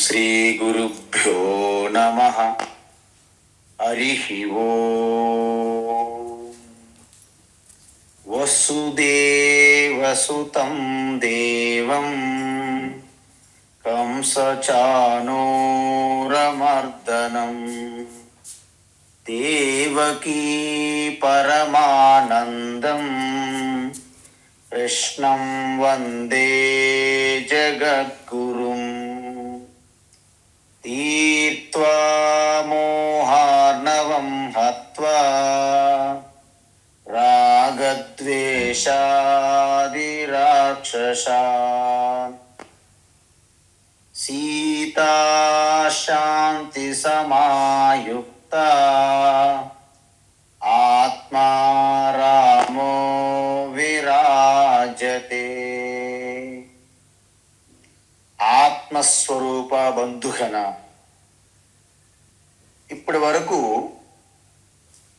శ్రీ గురుభ్యో నమః. హరి ఓం. వసుదేవసుతం దేవం కంసచానూరమర్దనం దేవకీ పరమానందం కృష్ణం వందే జగద్గురుం. తీర్త్వా మోహార్ణవం హత్వా రాగద్వేషాదిరాక్షసాన్ సీతా శాంతి సమాయుక్త ఆత్మా రామో విరాజతే. ఆత్మస్వరూప బంధుగణ, ఇప్పటి వరకు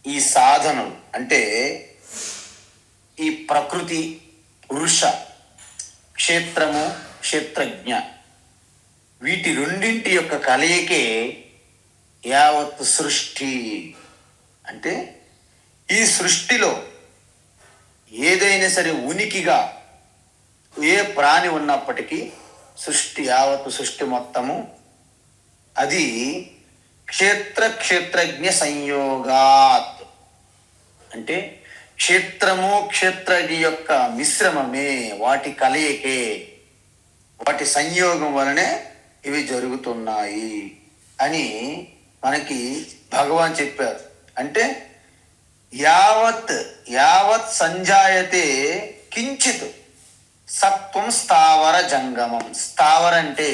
ఈ సాధనలు అంటే ఈ ప్రకృతి, పురుష, క్షేత్రము, క్షేత్రజ్ఞ, వీటి రెండింటి యొక్క కలయికే యావత్ సృష్టి. అంటే ఈ సృష్టిలో ఏదైనా సరే ఉనికిగా ఏ ప్రాణి ఉన్నప్పటికీ సృష్టి, యావత్ సృష్టి మొత్తము అది క్షేత్ర క్షేత్రజ్ఞ సంయోగాత్. అంటే క్షేత్రము క్షేత్రజ్ఞ యొక్క మిశ్రమమే, వాటి కలయికే, వాటి సంయోగం వలనే ఇవి జరుగుతున్నాయి అని మనకి భగవాన్ చెప్పారు. అంటే యావత్ యావత్ సంజాయతే కించిత్ సత్వం స్థావర జంగమం. స్థావర అంటే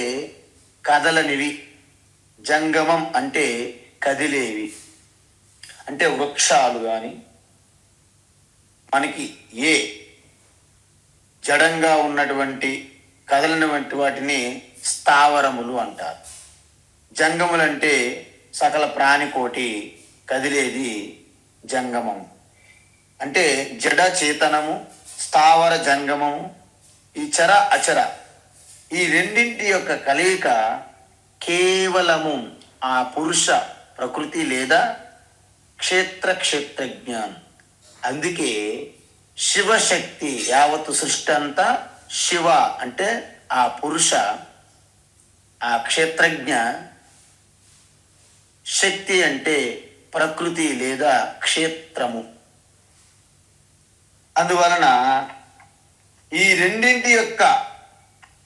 కదలనివి, జంగమం అంటే కదిలేవి. అంటే వృక్షాలు కానీ మనకి ఏ జడంగా ఉన్నటువంటి కదలనివంటి వాటిని స్థావరములు అంటారు. జంగములు అంటే సకల ప్రాణికోటి కదిలేది జంగమం. అంటే జడ చేతనము, స్థావర జంగమము, ఈ చర అచర, ఈ రెండింటి యొక్క కలయిక కేవలము ఆ పురుష ప్రకృతి లేదా క్షేత్ర క్షేత్రజ్ఞానం. అందుకే శివశక్తి, యావత్తు సృష్టి అంతా శివ అంటే ఆ పురుష, ఆ క్షేత్రజ్ఞ, శక్తి అంటే ప్రకృతి లేదా క్షేత్రము. అందువలన ఈ రెండింటి యొక్క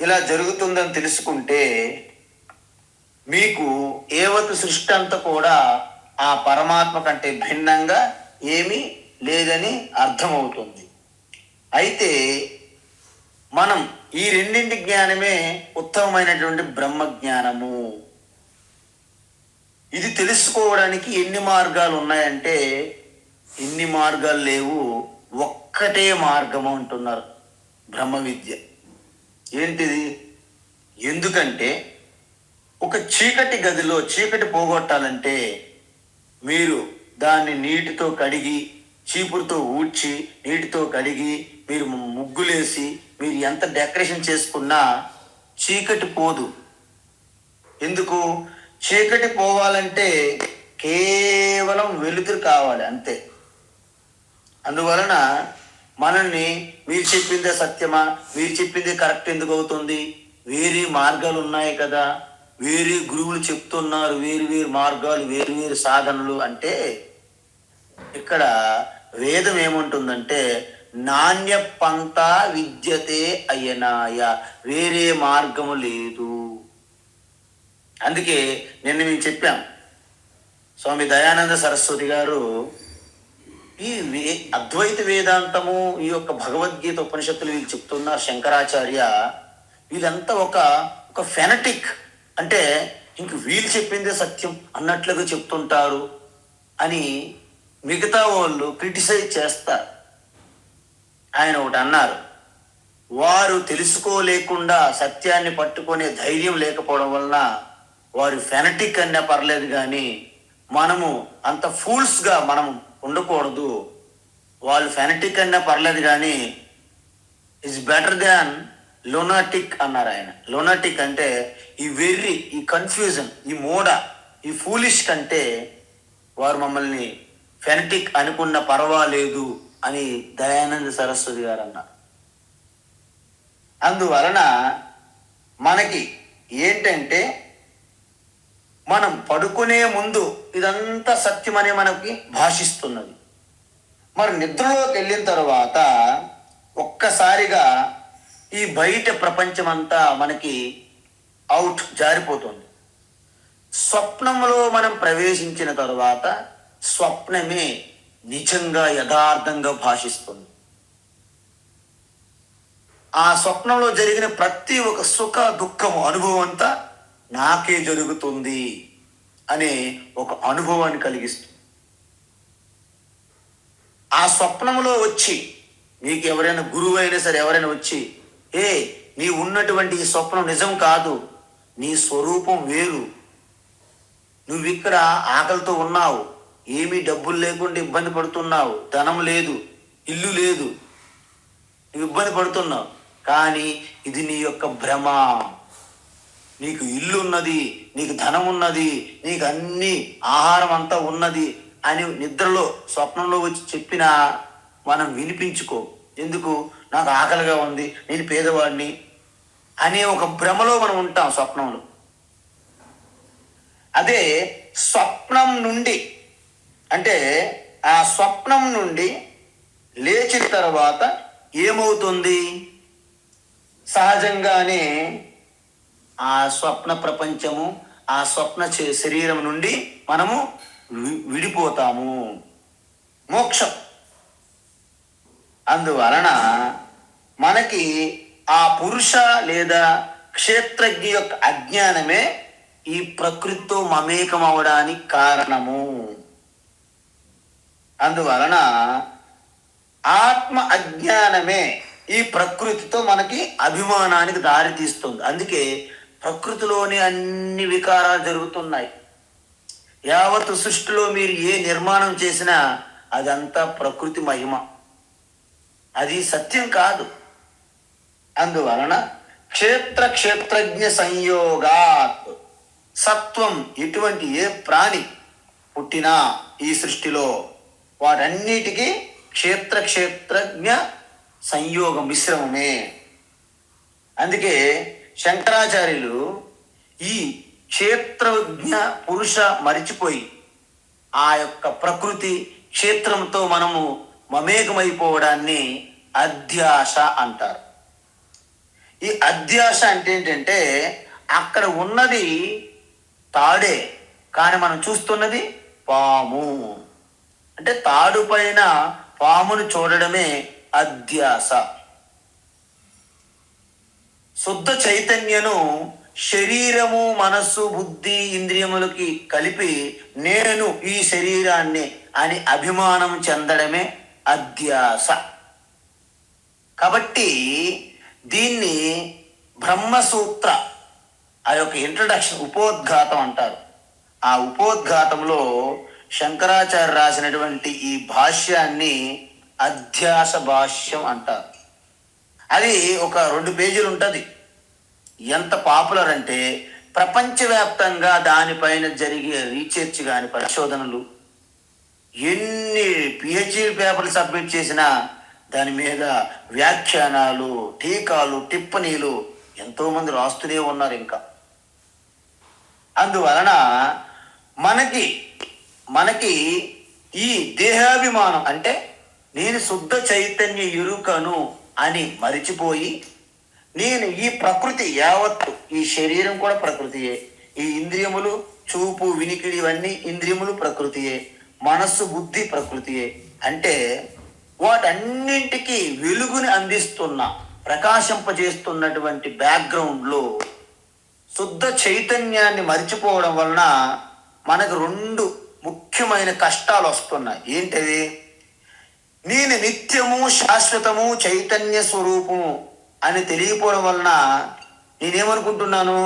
ఇలా జరుగుతుందని తెలుసుకుంటే మీకు ఏవత్ సృష్టి అంతా కూడా ఆ పరమాత్మ కంటే భిన్నంగా ఏమీ లేదని అర్థమవుతుంది. అయితే మనం ఈ రెండింటి జ్ఞానమే ఉత్తమమైనటువంటి బ్రహ్మజ్ఞానము. ఇది తెలుసుకోవడానికి ఎన్ని మార్గాలు ఉన్నాయంటే ఎన్ని మార్గాలు లేవు, ఒక్కటే మార్గము అంటున్నారు బ్రహ్మ విద్య. ఏంటిది? ఎందుకంటే ఒక చీకటి గదిలో చీకటి పోగొట్టాలంటే మీరు దాన్ని నీటితో కడిగి, చీపురుతో ఊడ్చి, నీటితో కడిగి, మీరు ముగ్గులేసి, మీరు ఎంత డెకరేషన్ చేసుకున్నా చీకటి పోదు. ఎందుకు? చీకటి పోవాలంటే కేవలం వెలుతురు కావాలి, అంతే. అందువలన మనల్ని మీరు చెప్పిందే సత్యమా, మీరు చెప్పిందే కరెక్ట్ ఎందుకు అవుతుంది? వేరే మార్గాలు ఉన్నాయి కదా, వేరే గురువులు చెప్తున్నారు, వేరు వేరు మార్గాలు, వేరు వేరు సాధనలు. అంటే ఇక్కడ వేదం ఏముంటుందంటే నాణ్య పంత విద్యతే అయనాయ, వేరే మార్గము లేదు. అందుకే నిన్న మేము చెప్పాం, స్వామి దయానంద సరస్వతి గారు ఈ అద్వైత వేదాంతము, ఈ యొక్క భగవద్గీత ఉపనిషత్తులు వీళ్ళు చెప్తున్నారు. శంకరాచార్య వీళ్ళంతా ఒక ఫెనటిక్, అంటే ఇంక వీళ్ళు చెప్పిందే సత్యం అన్నట్లుగా చెప్తుంటారు అని మిగతా వాళ్ళు క్రిటిసైజ్ చేస్తారు. ఆయన ఒకటి అన్నారు, వారు తెలుసుకోలేకుండా సత్యాన్ని పట్టుకునే ధైర్యం లేకపోవడం వలన వారు ఫెనటిక్ అన్నా పర్లేదు, కానీ మనము అంత ఫూల్స్గా మనం ఉండకూడదు. వాళ్ళు ఫెనటిక్ అన్నా పర్లేదు, కానీ ఇస్ బెటర్ దాన్ లొనాటిక్ అన్నారు ఆయన. లొనాటిక్ అంటే ఈ వెర్రి, ఈ కన్ఫ్యూజన్, ఈ మూడ, ఈ ఫూలిష్ కంటే వారు మమ్మల్ని ఫెనటిక్ అనుకున్న పర్వాలేదు అని దయానంద సరస్వతి గారు అన్నారు. అందువలన మనకి ఏంటంటే మనం పడుకునే ముందు ఇదంతా సత్యమనే మనకి భాషిస్తున్నది. మరి నిద్రలోకి వెళ్ళిన తర్వాత ఒక్కసారిగా ఈ బయట ప్రపంచమంతా మనకి అవుట్ జారిపోతుంది. స్వప్నంలో మనం ప్రవేశించిన తరువాత స్వప్నమే నిజంగా యథార్థంగా భాషిస్తుంది. ఆ స్వప్నంలో జరిగిన ప్రతి ఒక్క సుఖ దుఃఖము అనుభవం అంతా నాకే జరుగుతుంది అనే ఒక అనుభవాన్ని కలిగిస్తుంది. ఆ స్వప్నంలో వచ్చి మీకు ఎవరైనా గురువు అయినా సరే ఎవరైనా వచ్చి నీ ఉన్నటువంటి ఈ స్వప్నం నిజం కాదు, నీ స్వరూపం వేరు, నువ్వు ఇక్కడ ఆకలితో ఉన్నావు, ఏమీ డబ్బులు లేకుండా ఇబ్బంది పడుతున్నావు, ధనం లేదు, ఇల్లు లేదు, నువ్వు ఇబ్బంది పడుతున్నావు, కానీ ఇది నీ యొక్క భ్రమ, నీకు ఇల్లు ఉన్నది, నీకు ధనం ఉన్నది, నీకు అన్ని ఆహారం అంతా ఉన్నది అని నిద్రలో స్వప్నంలో వచ్చి చెప్పినా మనం వినిపించుకో. ఎందుకు? నాకు ఆకలిగా ఉంది, నేను పేదవాడిని అనే ఒక భ్రమలో మనం ఉంటాం స్వప్నంలో. అదే స్వప్నం నుండి అంటే ఆ స్వప్నం నుండి లేచిన తర్వాత ఏమవుతుంది? సహజంగానే ఆ స్వప్న ప్రపంచము, ఆ స్వప్న శరీరం నుండి మనము విడిపోతాము, మోక్షం. అందువలన మనకి ఆ పురుష లేదా క్షేత్రజ్ఞ యొక్క అజ్ఞానమే ఈ ప్రకృతితో మమేకం అవడానికి కారణము. అందువలన ఆత్మ అజ్ఞానమే ఈ ప్రకృతితో మనకి అభిమానానికి దారి తీస్తుంది. అందుకే ప్రకృతిలోని అన్ని వికారాలు జరుగుతున్నాయి. యావత్ సృష్టిలో మీరు ఏ నిర్మాణం చేసినా అదంతా ప్రకృతి మహిమ, అది సత్యం కాదు. అందువలన క్షేత్రజ్ఞ సంయోగాత్ సత్వం, ఎటువంటి ఏ ప్రాణి పుట్టినా ఈ సృష్టిలో వాటన్నిటికీ క్షేత్రజ్ఞ సంయోగ మిశ్రమమే. అందుకే శంకరాచార్యులు ఈ క్షేత్రజ్ఞ పురుష మరిచిపోయి ఆ యొక్క ప్రకృతి క్షేత్రంతో మనము మమేకమైపోవడాన్ని అధ్యాస అంటారు. ఈ అధ్యాస అంటే ఏంటంటే అక్కడ ఉన్నది తాడే, కానీ మనం చూస్తున్నది పాము. అంటే తాడు పైన పామును చూడడమే అధ్యాస. శుద్ధ చైతన్యను శరీరము, మనస్సు, బుద్ధి, ఇంద్రియములకి కలిపి నేను ఈ శరీరాన్ని అని అభిమానం చెందడమే అధ్యాస. కాబట్టి దీన్ని బ్రహ్మసూత్ర ఆ యొక్క ఇంట్రడక్షన్ ఉపోద్ఘాతం అంటారు. ఆ ఉపోద్ఘాతంలో శంకరాచార్య రాసినటువంటి ఈ భాష్యాన్ని అధ్యాస భాష్యం అంటారు. అది ఒక 2 పేజీలు ఉంటుంది. ఎంత పాపులర్ అంటే ప్రపంచవ్యాప్తంగా దానిపైన జరిగే రీసెర్చ్ కానీ పరిశోధనలు, ఎన్ని పిహెచ్డి పేపర్లు సబ్మిట్ చేసినా దాని మీద వ్యాఖ్యానాలు, టీకాలు, టిప్పణీలు ఎంతోమంది రాస్తూనే ఉన్నారు ఇంకా. అందువలన మనకి ఈ దేహాభిమానం అంటే నేను శుద్ధ చైతన్య ఎరుకను అని మరిచిపోయి నేను ఈ ప్రకృతి యావత్తు, ఈ శరీరం కూడా ప్రకృతియే, ఈ ఇంద్రియములు చూపు, వినికిడి ఇవన్నీ ఇంద్రియములు ప్రకృతియే, మనస్సు, బుద్ధి ప్రకృతియే అంటే వాటన్నింటికి వెలుగుని అందిస్తున్న, ప్రకాశింపజేస్తున్నటువంటి బ్యాక్గ్రౌండ్లో శుద్ధ చైతన్యాన్ని మరిచిపోవడం వలన మనకు 2 ముఖ్యమైన కష్టాలు వస్తున్నాయి. ఏంటవి? నేను నిత్యము, శాశ్వతము, చైతన్య స్వరూపము అని తెలియపోవడం వలన నేనేమనుకుంటున్నాను?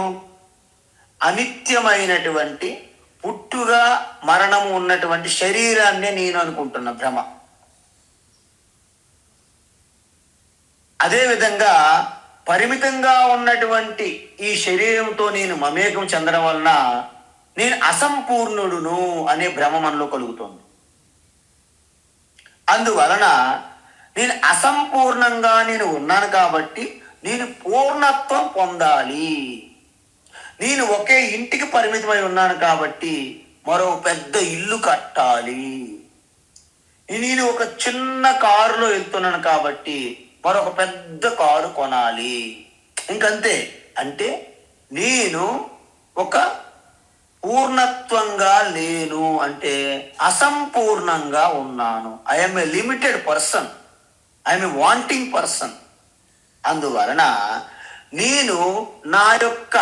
అనిత్యమైనటువంటి పుట్టుగా మరణము ఉన్నటువంటి శరీరాన్నే నేను అనుకుంటున్నా, భ్రమ. అదేవిధంగా పరిమితంగా ఉన్నటువంటి ఈ శరీరంతో నేను మమేకం చెందడం వలన నేను అసంపూర్ణుడును అనే భ్రమ మనలో కలుగుతుంది. అందువలన నేను అసంపూర్ణంగా నేను ఉన్నాను కాబట్టి నేను పూర్ణత్వం పొందాలి. నేను ఒకే ఇంటికి పరిమితమై ఉన్నాను కాబట్టి మరో పెద్ద ఇల్లు కట్టాలి. నేను ఒక చిన్న కారులో వెళ్తున్నాను కాబట్టి మరొక పెద్ద కారు కొనాలి. ఇంకంతే. అంటే నేను ఒక పూర్ణత్వంగా లేను, అంటే అసంపూర్ణంగా ఉన్నాను. I'm a limited person, I'm a wanting person. అందువలన నేను నా యొక్క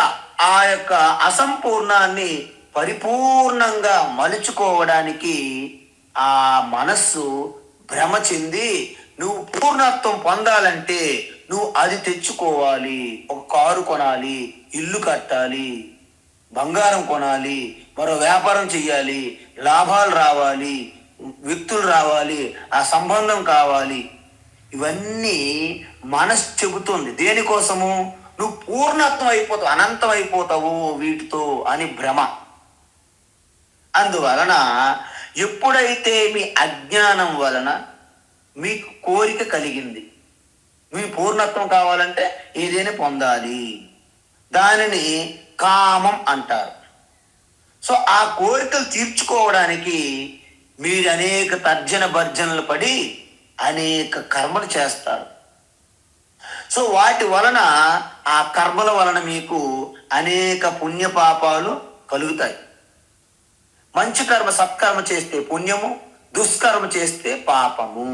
ఆ యొక్క అసంపూర్ణాన్ని పరిపూర్ణంగా మలుచుకోవడానికి ఆ మనస్సు భ్రమ చెంది నువ్వు పూర్ణత్వం పొందాలంటే నువ్వు అది తెచ్చుకోవాలి. ఒక కారు కొనాలి, ఇల్లు కట్టాలి, బంగారం కొనాలి, మరో వ్యాపారం చెయ్యాలి, లాభాలు రావాలి, వ్యక్తులు రావాలి, ఆ సంబంధం కావాలి. ఇవన్నీ మనసు చెబుతుంది. దేనికోసము? నువ్వు పూర్ణత్వం అయిపోతావు, అనంతం అయిపోతావు వీటితో అని భ్రమ. అందువలన ఎప్పుడైతే మీ అజ్ఞానం వలన మీకు కోరిక కలిగింది, మీ పూర్ణత్వం కావాలంటే ఏదైనా పొందాలి, దానిని కామం అంటారు. సో ఆ కోరికలు తీర్చుకోవడానికి మీరు అనేక తర్జన భర్జనలు పడి అనేక కర్మలు చేస్తారు. సో వాటి వలన, ఆ కర్మల వలన మీకు అనేక పుణ్యపాపాలు కలుగుతాయి. మంచి కర్మ సత్కర్మ చేస్తే పుణ్యము, దుష్కర్మ చేస్తే పాపము.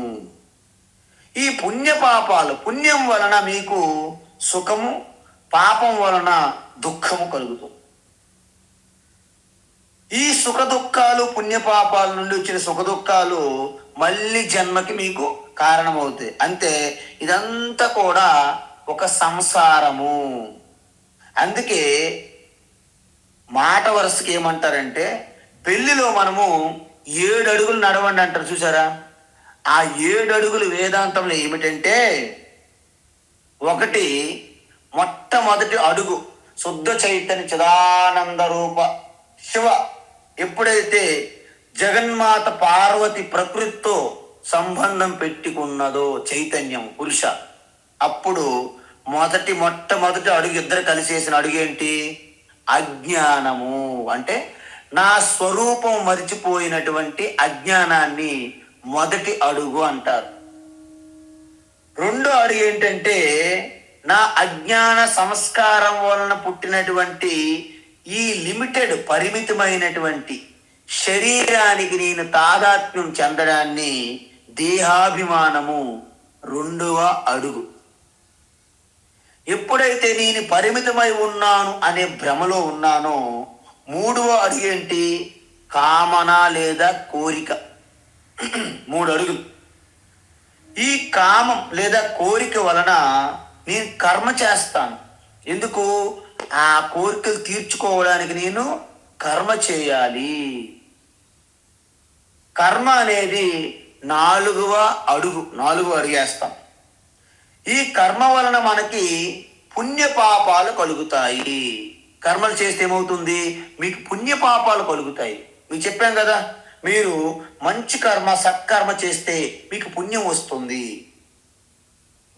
ఈ పుణ్యపాపాలు, పుణ్యం వలన మీకు సుఖము, పాపం వలన దుఃఖము కలుగుతుంది. ఈ సుఖ దుఃఖాలు, పుణ్యపాపాల నుండి వచ్చిన సుఖ దుఃఖాలు మళ్ళీ జన్మకి మీకు కారణమవుతాయి. అంతే. ఇదంతా కూడా ఒక సంసారము. అందుకే మాట వరుసకి ఏమంటారంటే, పెళ్లిలో మనము 7 అడుగులు నడవండి అంటారు చూసారా? ఆ 7 అడుగులు వేదాంతంలో ఏమిటంటే, ఒకటి మొట్టమొదటి అడుగు శుద్ధ చైతన్య చిదానంద రూప శివ ఎప్పుడైతే జగన్మాత పార్వతి ప్రకృతితో సంబంధం పెట్టుకున్నదో చైతన్యం పురుష, అప్పుడు మొట్టమొదటి అడుగు ఇద్దరు కలిసేసిన అడుగేంటి? అజ్ఞానము. అంటే నా స్వరూపం మరిచిపోయినటువంటి అజ్ఞానాన్ని మొదటి అడుగు అంటారు. రెండో అడుగు ఏంటంటే, నా అజ్ఞాన సంస్కారం వలన పుట్టినటువంటి ఈ లిమిటెడ్ పరిమితమైనటువంటి శరీరానికి నేను తాదాత్మ్యం చెందడాన్ని దేహాభిమానము రెండవ అడుగు. ఎప్పుడైతే నేను పరిమితమై ఉన్నాను అనే భ్రమలో ఉన్నానో మూడవ అడుగు ఏంటి? కామన లేదా కోరిక. 3 అడుగులు. ఈ కామం లేదా కోరిక వలన నేను కర్మ చేస్తాను. ఎందుకు? ఆ కోరికలు తీర్చుకోవడానికి నేను కర్మ చేయాలి. కర్మ అనేది 4వ అడుగు. 4వ అడుగేస్తాం. ఈ కర్మ వలన మనకి పుణ్యపాపాలు కలుగుతాయి. కర్మలు చేస్తే ఏమవుతుంది? మీకు పుణ్యపాపాలు కలుగుతాయి. మీకు చెప్పాం కదా, మీరు మంచి కర్మ సత్కర్మ చేస్తే మీకు పుణ్యం వస్తుంది.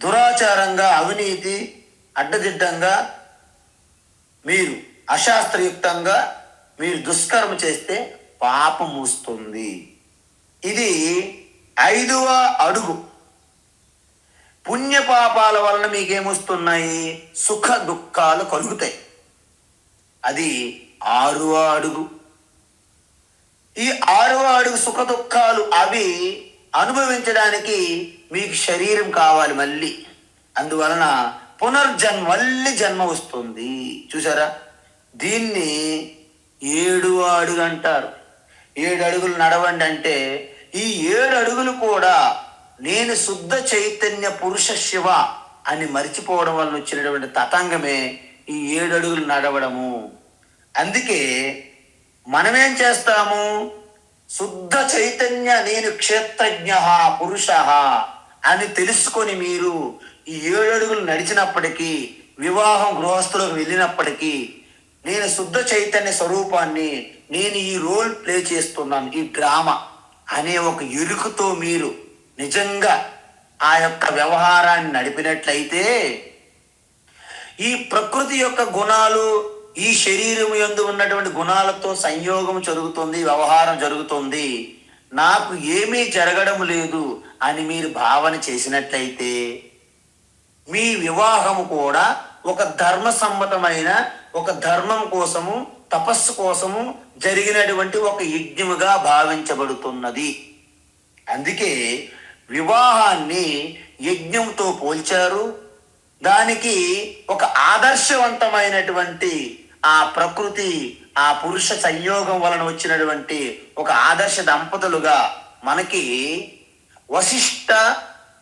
దురాచారంగా, అవినీతి, అడ్డదిడ్డంగా, మీరు అశాస్త్రయుక్తంగా మీరు దుష్కర్మ చేస్తే పాపం వస్తుంది. ఇది 5వ అడుగు. పుణ్యపాపాల వలన మీకేమొస్తున్నాయి? సుఖ దుఃఖాలు కలుగుతాయి. అది 6వ అడుగు. ఈ 6వ అడుగు సుఖ దుఃఖాలు అవి అనుభవించడానికి మీకు శరీరం కావాలి మళ్ళీ. అందువలన పునర్జన్మ, మళ్ళీ జన్మ వస్తుంది. చూసారా? దీన్ని 7వ అడుగు అంటారు. 7 అడుగులు నడవండి అంటే ఈ 7 అడుగులు కూడా నేను శుద్ధ చైతన్య పురుష శివ అని మర్చిపోవడం వలన వచ్చినటువంటి తతంగమే ఈ 7 అడుగులు నడవడము. అందుకే మనమేం చేస్తాము? శుద్ధ చైతన్య నేను క్షేత్రజ్ఞ పురుష అని తెలుసుకొని మీరు ఈ 7 అడుగులు నడిచినప్పటికీ, వివాహం గృహస్థులకు వెళ్ళినప్పటికీ, నేను శుద్ధ చైతన్య స్వరూపాన్ని, నేను ఈ రోల్ ప్లే చేస్తున్నాను, ఈ డ్రామా అనే ఒక ఎరుకతో మీరు నిజంగా ఆ యొక్క వ్యవహారాన్ని నడిపినట్లయితే, ఈ ప్రకృతి యొక్క గుణాలు, ఈ శరీరం యందు ఉన్నటువంటి గుణాలతో సంయోగం జరుగుతుంది, వ్యవహారం జరుగుతుంది, నాకు ఏమీ జరగడం లేదు అని మీరు భావన చేసినట్లయితే, మీ వివాహము కూడా ఒక ధర్మ సమ్మతమైన, ఒక ధర్మం కోసము, తపస్సు కోసము జరిగినటువంటి ఒక యజ్ఞముగా భావించబడుతున్నది. అందుకే వివాహాన్ని యజ్ఞంతో పోల్చారు. దానికి ఒక ఆదర్శవంతమైనటువంటి ఆ ప్రకృతి, ఆ పురుష సంయోగం వలన వచ్చినటువంటి ఒక ఆదర్శ దంపతులుగా మనకి వశిష్ఠ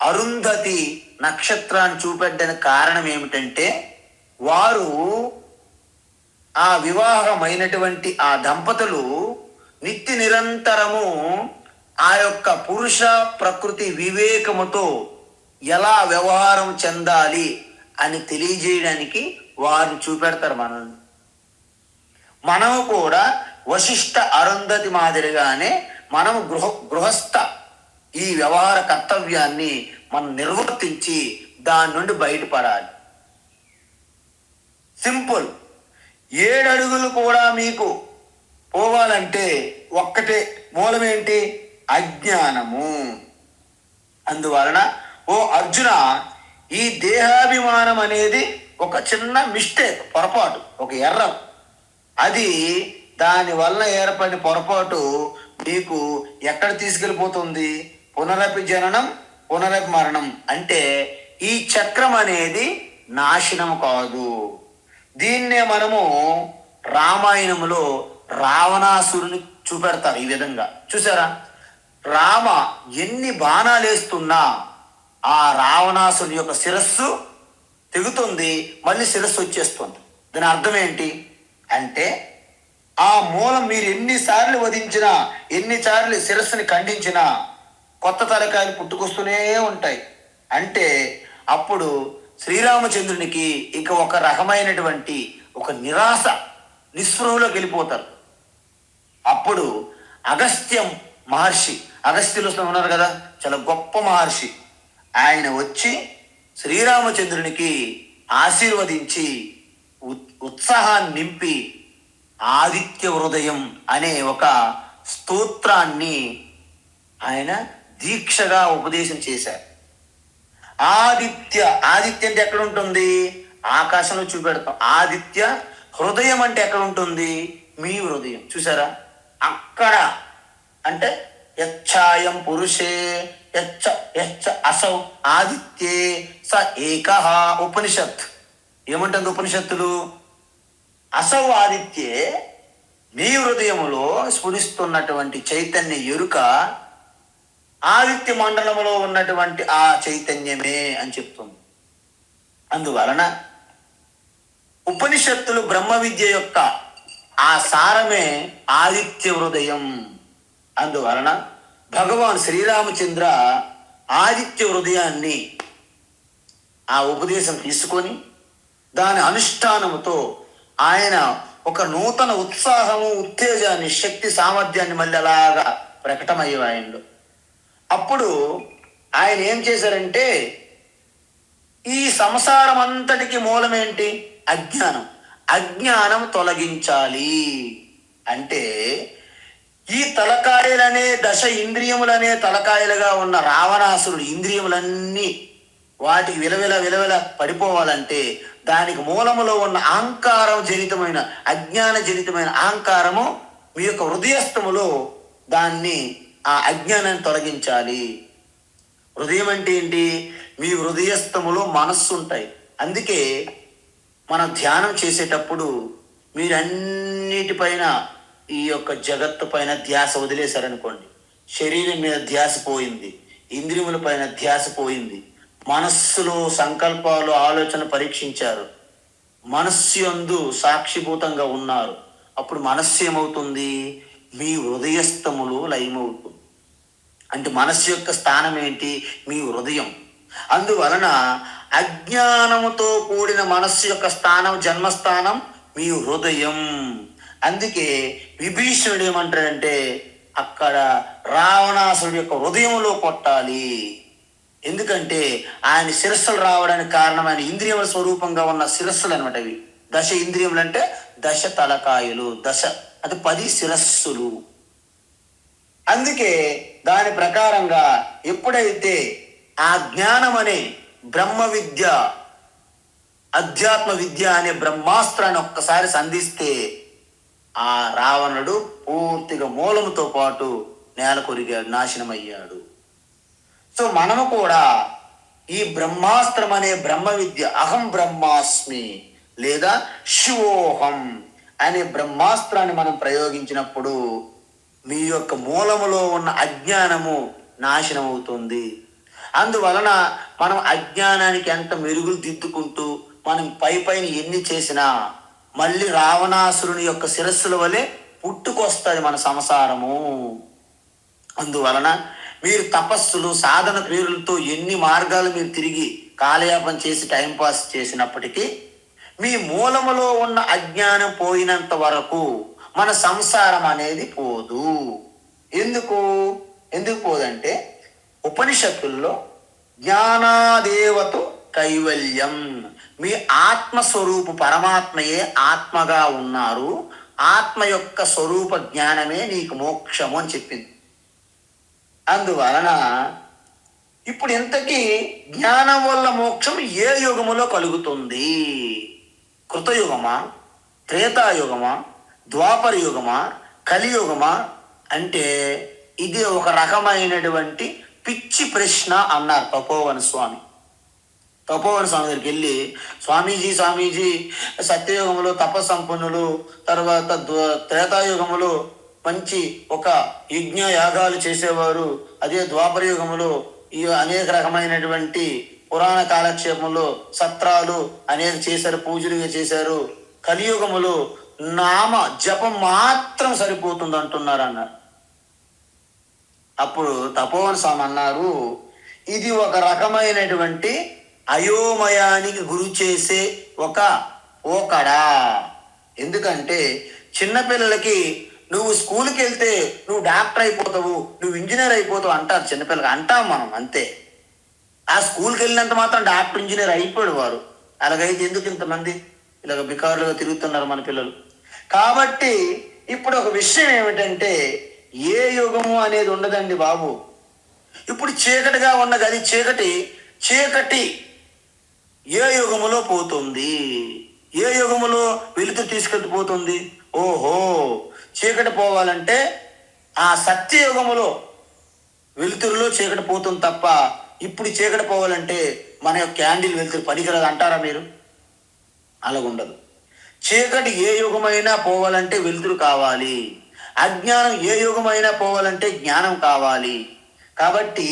అరుంధతి నక్షత్రాన్ని చూపెట్టడానికి కారణం ఏమిటంటే, వారు ఆ వివాహమైనటువంటి ఆ దంపతులు నిత్య నిరంతరము ఆ యొక్క పురుష ప్రకృతి వివేకముతో ఎలా వ్యవహారం చెందాలి అని తెలియజేయడానికి వారిని చూపెడతారు. మనము కూడా వశిష్ఠ అరుంధతి మాదిరిగానే మనము గృహస్థ ఈ వ్యవహార కర్తవ్యాన్ని మనం నిర్వర్తించి దాని నుండి బయటపడాలి. సింపుల్. 7 అడుగులు కూడా మీకు పోవాలంటే ఒక్కటే మూలం ఏంటి? అజ్ఞానము. అందువలన ఓ అర్జున, ఈ దేహాభిమానం అనేది ఒక చిన్న మిస్టేక్, పొరపాటు, ఒక ఎర్రర్. అది దాని వలన ఏర్పడిన పొరపాటు మీకు ఎక్కడ తీసుకెళ్ళిపోతుంది? పునరపి జననం పునరపి మరణం. అంటే ఈ చక్రం అనేది నాశనం కాదు. దీన్నే మనము రామాయణములో రావణాసురుని చూపెడతారు. ఈ విధంగా చూసారా? రామ ఎన్ని బాణాలు వేస్తున్నా ఆ రావణాసుని యొక్క శిరస్సు తెగుతుంది, మళ్ళీ శిరస్సు వచ్చేస్తుంది. దాని అర్థం ఏంటి అంటే, ఆ మూలం మీరు ఎన్నిసార్లు వధించినా, ఎన్నిసార్లు శిరస్సుని ఖండించినా కొత్త తలకాయలు పుట్టుకొస్తూనే ఉంటాయి. అంటే అప్పుడు శ్రీరామచంద్రునికి ఇక ఒక రకమైనటువంటి ఒక నిరాశ, నిస్పృహలోకి వెళ్ళిపోతారు. అప్పుడు అగస్త్యం మహర్షి, అగస్త్యులు ఉన్నారు కదా, చాలా గొప్ప మహర్షి, ఆయన వచ్చి శ్రీరామచంద్రునికి ఆశీర్వదించి ఉత్సాహాన్ని నింపి ఆదిత్య హృదయం అనే ఒక స్తోత్రాన్ని ఆయన దీక్షగా ఉపదేశం చేశారు. ఆదిత్య అంటే ఎక్కడ ఉంటుంది? ఆకాశంలో చూపెడతాం. ఆదిత్య హృదయం అంటే ఎక్కడ ఉంటుంది? మీ హృదయం. చూసారా? అక్కడ అంటే యచ్ఛాయం పురుషే యచ్చ అసౌ ఆదిత్యే స ఏకః. ఉపనిషత్ ఏమంటుంది? ఉపనిషత్తులు అసౌ ఆదిత్యే, మీ హృదయములో స్ఫురిస్తున్నటువంటి చైతన్య ఎరుక ఆదిత్య మండలములో ఉన్నటువంటి ఆ చైతన్యమే అని చెప్తుంది. అందువలన ఉపనిషత్తులు బ్రహ్మ విద్య యొక్క ఆ సారమే ఆదిత్య హృదయం. అందువలన భగవాన్ శ్రీరామచంద్ర ఆదిత్య హృదయాన్ని ఆ ఉపదేశం తీసుకొని దాని అనుష్ఠానముతో ఆయన ఒక నూతన ఉత్సాహము, ఉత్తేజాన్ని, శక్తి, సామర్థ్యాన్ని మళ్ళీ అలాగా ప్రకటమయ్యే ఆయనలో. అప్పుడు ఆయన ఏం చేశారంటే, ఈ సంసారం అంతటికి మూలమేంటి? అజ్ఞానం. అజ్ఞానం తొలగించాలి అంటే ఈ తలకాయలనే దశ ఇంద్రియములనే తలకాయలుగా ఉన్న రావణాసురుడు ఇంద్రియములన్నీ వాటికి విలవిల పడిపోవాలంటే దానికి మూలములో ఉన్న అహంకారం జనితమైన, అజ్ఞాన జనితమైన అహంకారము మీ యొక్క హృదయస్థములో దాన్ని, ఆ అజ్ఞానాన్ని తొలగించాలి. హృదయం అంటే ఏంటి? మీ హృదయస్థములో మనస్సు ఉంటాయి. అందుకే మనం ధ్యానం చేసేటప్పుడు మీరన్నిటిపైన ఈ యొక్క జగత్తు పైన ధ్యాస వదిలేశారనుకోండి, శరీరం మీద ధ్యాస పోయింది, ఇంద్రియముల పైన ధ్యాస పోయింది, మనస్సులో సంకల్పాలు, ఆలోచన పరీక్షించారు, మనస్సు యందు సాక్షిభూతంగా ఉన్నారు. అప్పుడు మనస్సు ఏమవుతుంది? మీ హృదయస్థములో లయమవుతుంది. అంటే మనస్సు యొక్క స్థానం ఏంటి? మీ హృదయం. అందువలన అజ్ఞానముతో కూడిన మనస్సు యొక్క స్థానం, జన్మస్థానం మీ హృదయం. అందుకే విభీషణుడు ఏమంటాడంటే అక్కడ రావణాసురుడి యొక్క హృదయంలో కొట్టాలి. ఎందుకంటే ఆయన శిరస్సులు రావడానికి కారణం ఆయన ఇంద్రియముల స్వరూపంగా ఉన్న శిరస్సులు అనమాట. అవి దశ ఇంద్రియములు అంటే దశ తలకాయలు, దశ అది 10 శిరస్సులు. అందుకే దాని ప్రకారంగా ఎప్పుడైతే ఆ జ్ఞానం అనే బ్రహ్మ విద్య, అధ్యాత్మ విద్య అనే బ్రహ్మాస్త్రాన్ని ఒక్కసారి సంధిస్తే ఆ రావణుడు పూర్తిగా మూలముతో పాటు నేల కొరిగాడు, నాశనమయ్యాడు. సో మనము కూడా ఈ బ్రహ్మాస్త్రం అనే బ్రహ్మ విద్య, అహం బ్రహ్మాస్మి లేదా శివోహం అనే బ్రహ్మాస్త్రాన్ని మనం ప్రయోగించినప్పుడు మీ యొక్క మూలములో ఉన్న అజ్ఞానము నాశనం అవుతుంది. అందువలన మనం అజ్ఞానానికి ఎంత మెరుగులు దిద్దుకుంటూ మనం పైన ఎన్ని చేసినా మళ్ళీ రావణాసురుని యొక్క శిరస్సుల వలె పుట్టుకొస్తుంది మన సంసారము. అందువలన మీరు తపస్సులు, సాధన క్రియలతో ఎన్ని మార్గాలు మీరు తిరిగి కాలయాపన చేసి టైంపాస్ చేసినప్పటికీ మీ మూలములో ఉన్న అజ్ఞానం పోయినంత వరకు మన సంసారం అనేది పోదు. ఎందుకు పోదంటే ఉపనిషత్తుల్లో జ్ఞానాదేవతు కైవల్యం, మీ ఆత్మస్వరూపు పరమాత్మయే ఆత్మగా ఉన్నారు, ఆత్మ యొక్క స్వరూప జ్ఞానమే నీకు మోక్షము అని చెప్పింది. అందువలన ఇప్పుడు ఇంతకీ జ్ఞానం వల్ల మోక్షం ఏ యుగములో కలుగుతుంది? కృతయుగమా, త్రేతాయుగమా, ద్వాపర యుగమా, కలియుగమా అంటే ఇది ఒక రకమైనటువంటి పిచ్చి ప్రశ్న అన్నారు తపోవన స్వామి. తపోవన స్వామి దగ్గరికి వెళ్ళి, స్వామీజీ సత్యయుగములో తపస్సంపన్నులు, తర్వాత త్రేతాయుగములో మంచి ఒక యజ్ఞ యాగాలు చేసేవారు, అదే ద్వాపర యుగములో ఈ అనేక రకమైనటువంటి పురాణ కాలక్షేపంలో సత్రాలు అనేక చేశారు, పూజలు చేశారు, కలియుగములో నామ జపం మాత్రం సరిపోతుంది అంటున్నారు అన్నారు. అప్పుడు తపోవన స్వామి అన్నారు, ఇది ఒక రకమైనటువంటి అయోమయానికి గురి చేసే ఒక ఓకడా. ఎందుకంటే చిన్నపిల్లలకి నువ్వు స్కూల్కి వెళ్తే నువ్వు డాక్టర్ అయిపోతావు, నువ్వు ఇంజనీర్ అయిపోతావు అంటారు చిన్నపిల్లలకి, అంటాం మనం అంతే. ఆ స్కూల్కి వెళ్ళినంత మాత్రం డాక్టర్ ఇంజనీర్ అయిపోయాడు వారు. అలాగైతే ఎందుకు ఇంతమంది ఇలాగ బికారులుగా తిరుగుతున్నారు మన పిల్లలు? కాబట్టి ఇప్పుడు ఒక విషయం ఏమిటంటే ఏ యుగము అనేది ఉండదండి బాబు. ఇప్పుడు చీకటిగా ఉన్న గది చీకటి ఏ యుగములో పోతుంది? ఏ యుగములో వెలుతురు తీసుకెళ్ళిపోతుంది? ఓహో, చీకటి పోవాలంటే ఆ సత్యయుగములో వెలుతురులో చీకటి పోతుంది తప్ప ఇప్పుడు చీకటి పోవాలంటే మన యొక్క క్యాండిల్ వెలుతురు పనికిరాదు అంటారా మీరు? అలాగుండదు. చీకటి ఏ యుగమైనా పోవాలంటే వెలుతురు కావాలి, అజ్ఞానం ఏ యుగమైనా పోవాలంటే జ్ఞానం కావాలి. కాబట్టి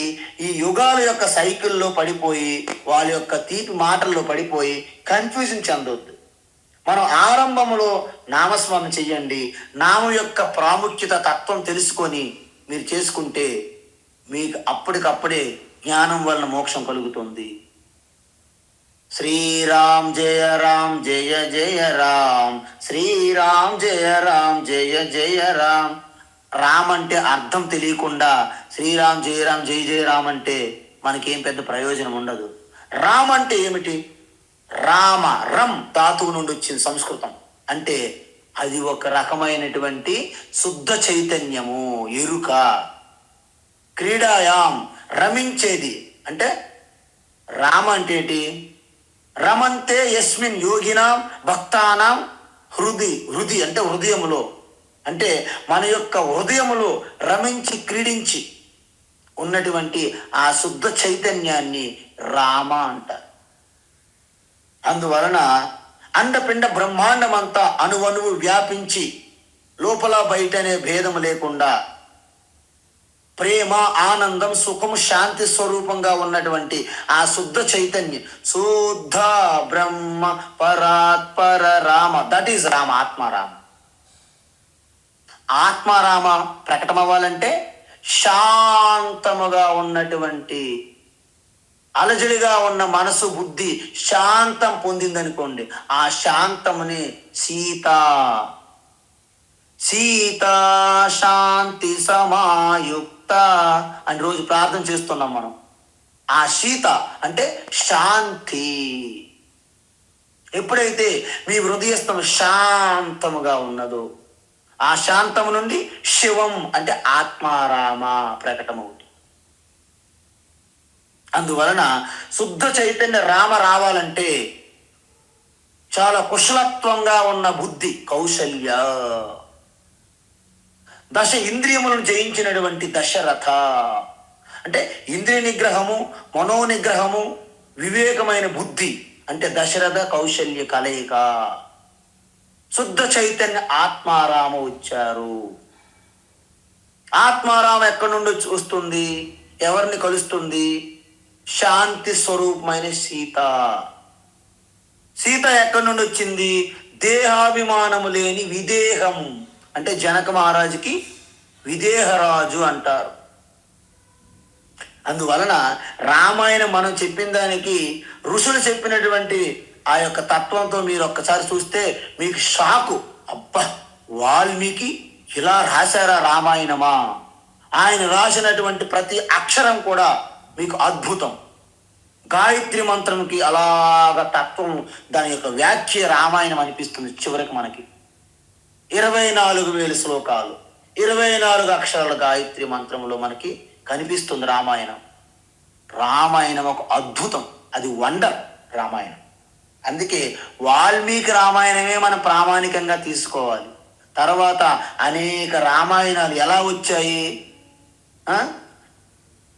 ఈ యుగాల యొక్క సైకిల్లో పడిపోయి వాళ్ళ యొక్క తీపి మాటల్లో పడిపోయి కన్ఫ్యూజన్ చెందొద్దు. మనం ఆరంభంలో నామస్మరణ చెయ్యండి, నామం యొక్క ప్రాముఖ్యత తత్వం తెలుసుకొని మీరు చేసుకుంటే మీకు అప్పటికప్పుడే జ్ఞానం వలన మోక్షం కలుగుతుంది. శ్రీరామ్ జయ రామ్ జయ జయ రామ్, శ్రీరామ్ జయ రామ్ జయ జయ రామ్. రామ్ అంటే అర్థం తెలియకుండా శ్రీరామ్ జయ రామ్ జయ జయ రామ్ అంటే మనకేం పెద్ద ప్రయోజనం ఉండదు. రామ్ అంటే ఏమిటి? రామ, రం ధాతువు నుండి వచ్చింది సంస్కృతం. అంటే అది ఒక రకమైనటువంటి శుద్ధ చైతన్యము, ఎరుక. క్రీడాయాం రమించేది అంటే రామ అంటే ఏంటి? రమంతే యస్మిన్ యోగినాం భక్తానాం హృది అంటే హృదయములో, అంటే మన యొక్క హృదయములో రమించి క్రీడించి ఉన్నటువంటి ఆ శుద్ధ చైతన్యాన్ని రామ అంటారు. అందువలన అండపిండ బ్రహ్మాండమంతా అణువణువు వ్యాపించి లోపల బయట అనే భేదము లేకుండా ప్రేమ, ఆనందం, సుఖం, శాంతి స్వరూపంగా ఉన్నటువంటి ఆ శుద్ధ చైతన్యం, శుద్ధ బ్రహ్మ పరాత్పర రామ, దట్ ఈజ్ రామ, ఆత్మారామ. ఆత్మారామ ప్రకటమవ్వాలంటే శాంతముగా ఉన్నటువంటి అలజడిగా ఉన్న మనసు బుద్ధి శాంతం పొందిందనుకోండి, ఆ శాంతముని సీత. సీతా శాంతి సమాయుక్త అని రోజు ప్రార్థన చేస్తున్నాం మనం. ఆ సీత అంటే శాంతి. ఎప్పుడైతే మీ హృదయస్థం శాంతముగా ఉన్నదో, ఆ శాంతము నుండి శివం అంటే ఆత్మారామ ప్రకటమవుతుంది. అందువలన శుద్ధ చైతన్య రామ రావాలంటే చాలా కుశలత్వంగా ఉన్న బుద్ధి, కౌశల్య, దశ ఇంద్రియములను జయించినటువంటి దశరథ అంటే ఇంద్రియ నిగ్రహము, మనోనిగ్రహము, వివేకమైన బుద్ధి అంటే దశరథ కౌశల్య కలయిక. శుద్ధ చైతన్య ఆత్మారామ వచ్చారు. ఆత్మారామ ఎక్కడి నుండి వస్తుంది? ఎవరిని కలుస్తుంది? శాంతి స్వరూపమైన సీత. సీత ఎక్కడి నుండి వచ్చింది? దేహాభిమానము లేని విదేహము అంటే జనక మహారాజుకి విదేహరాజు అంటారు. అందువలన రామాయణం మనం చెప్పిన దానికి ఋషులు చెప్పినటువంటి ఆ యొక్క తత్వంతో మీరు ఒక్కసారి చూస్తే మీకు షాకు. అబ్బా, వాల్మీకి ఇలా రాశారా రామాయణమా? ఆయన రాసినటువంటి ప్రతి అక్షరం కూడా మీకు అద్భుతం. గాయత్రి మంత్రంకి అలాగ తత్వం, దాని యొక్క వ్యాఖ్య రామాయణం అనిపిస్తుంది. చివరికి మనకి 24,000 శ్లోకాలు, 24 అక్షరాల గాయత్రి మంత్రంలో మనకి కనిపిస్తుంది రామాయణం. రామాయణం ఒక అద్భుతం, అది వండర్ రామాయణం. అందుకే వాల్మీకి రామాయణమే మనం ప్రామాణికంగా తీసుకోవాలి. తర్వాత అనేక రామాయణాలు ఎలా వచ్చాయి?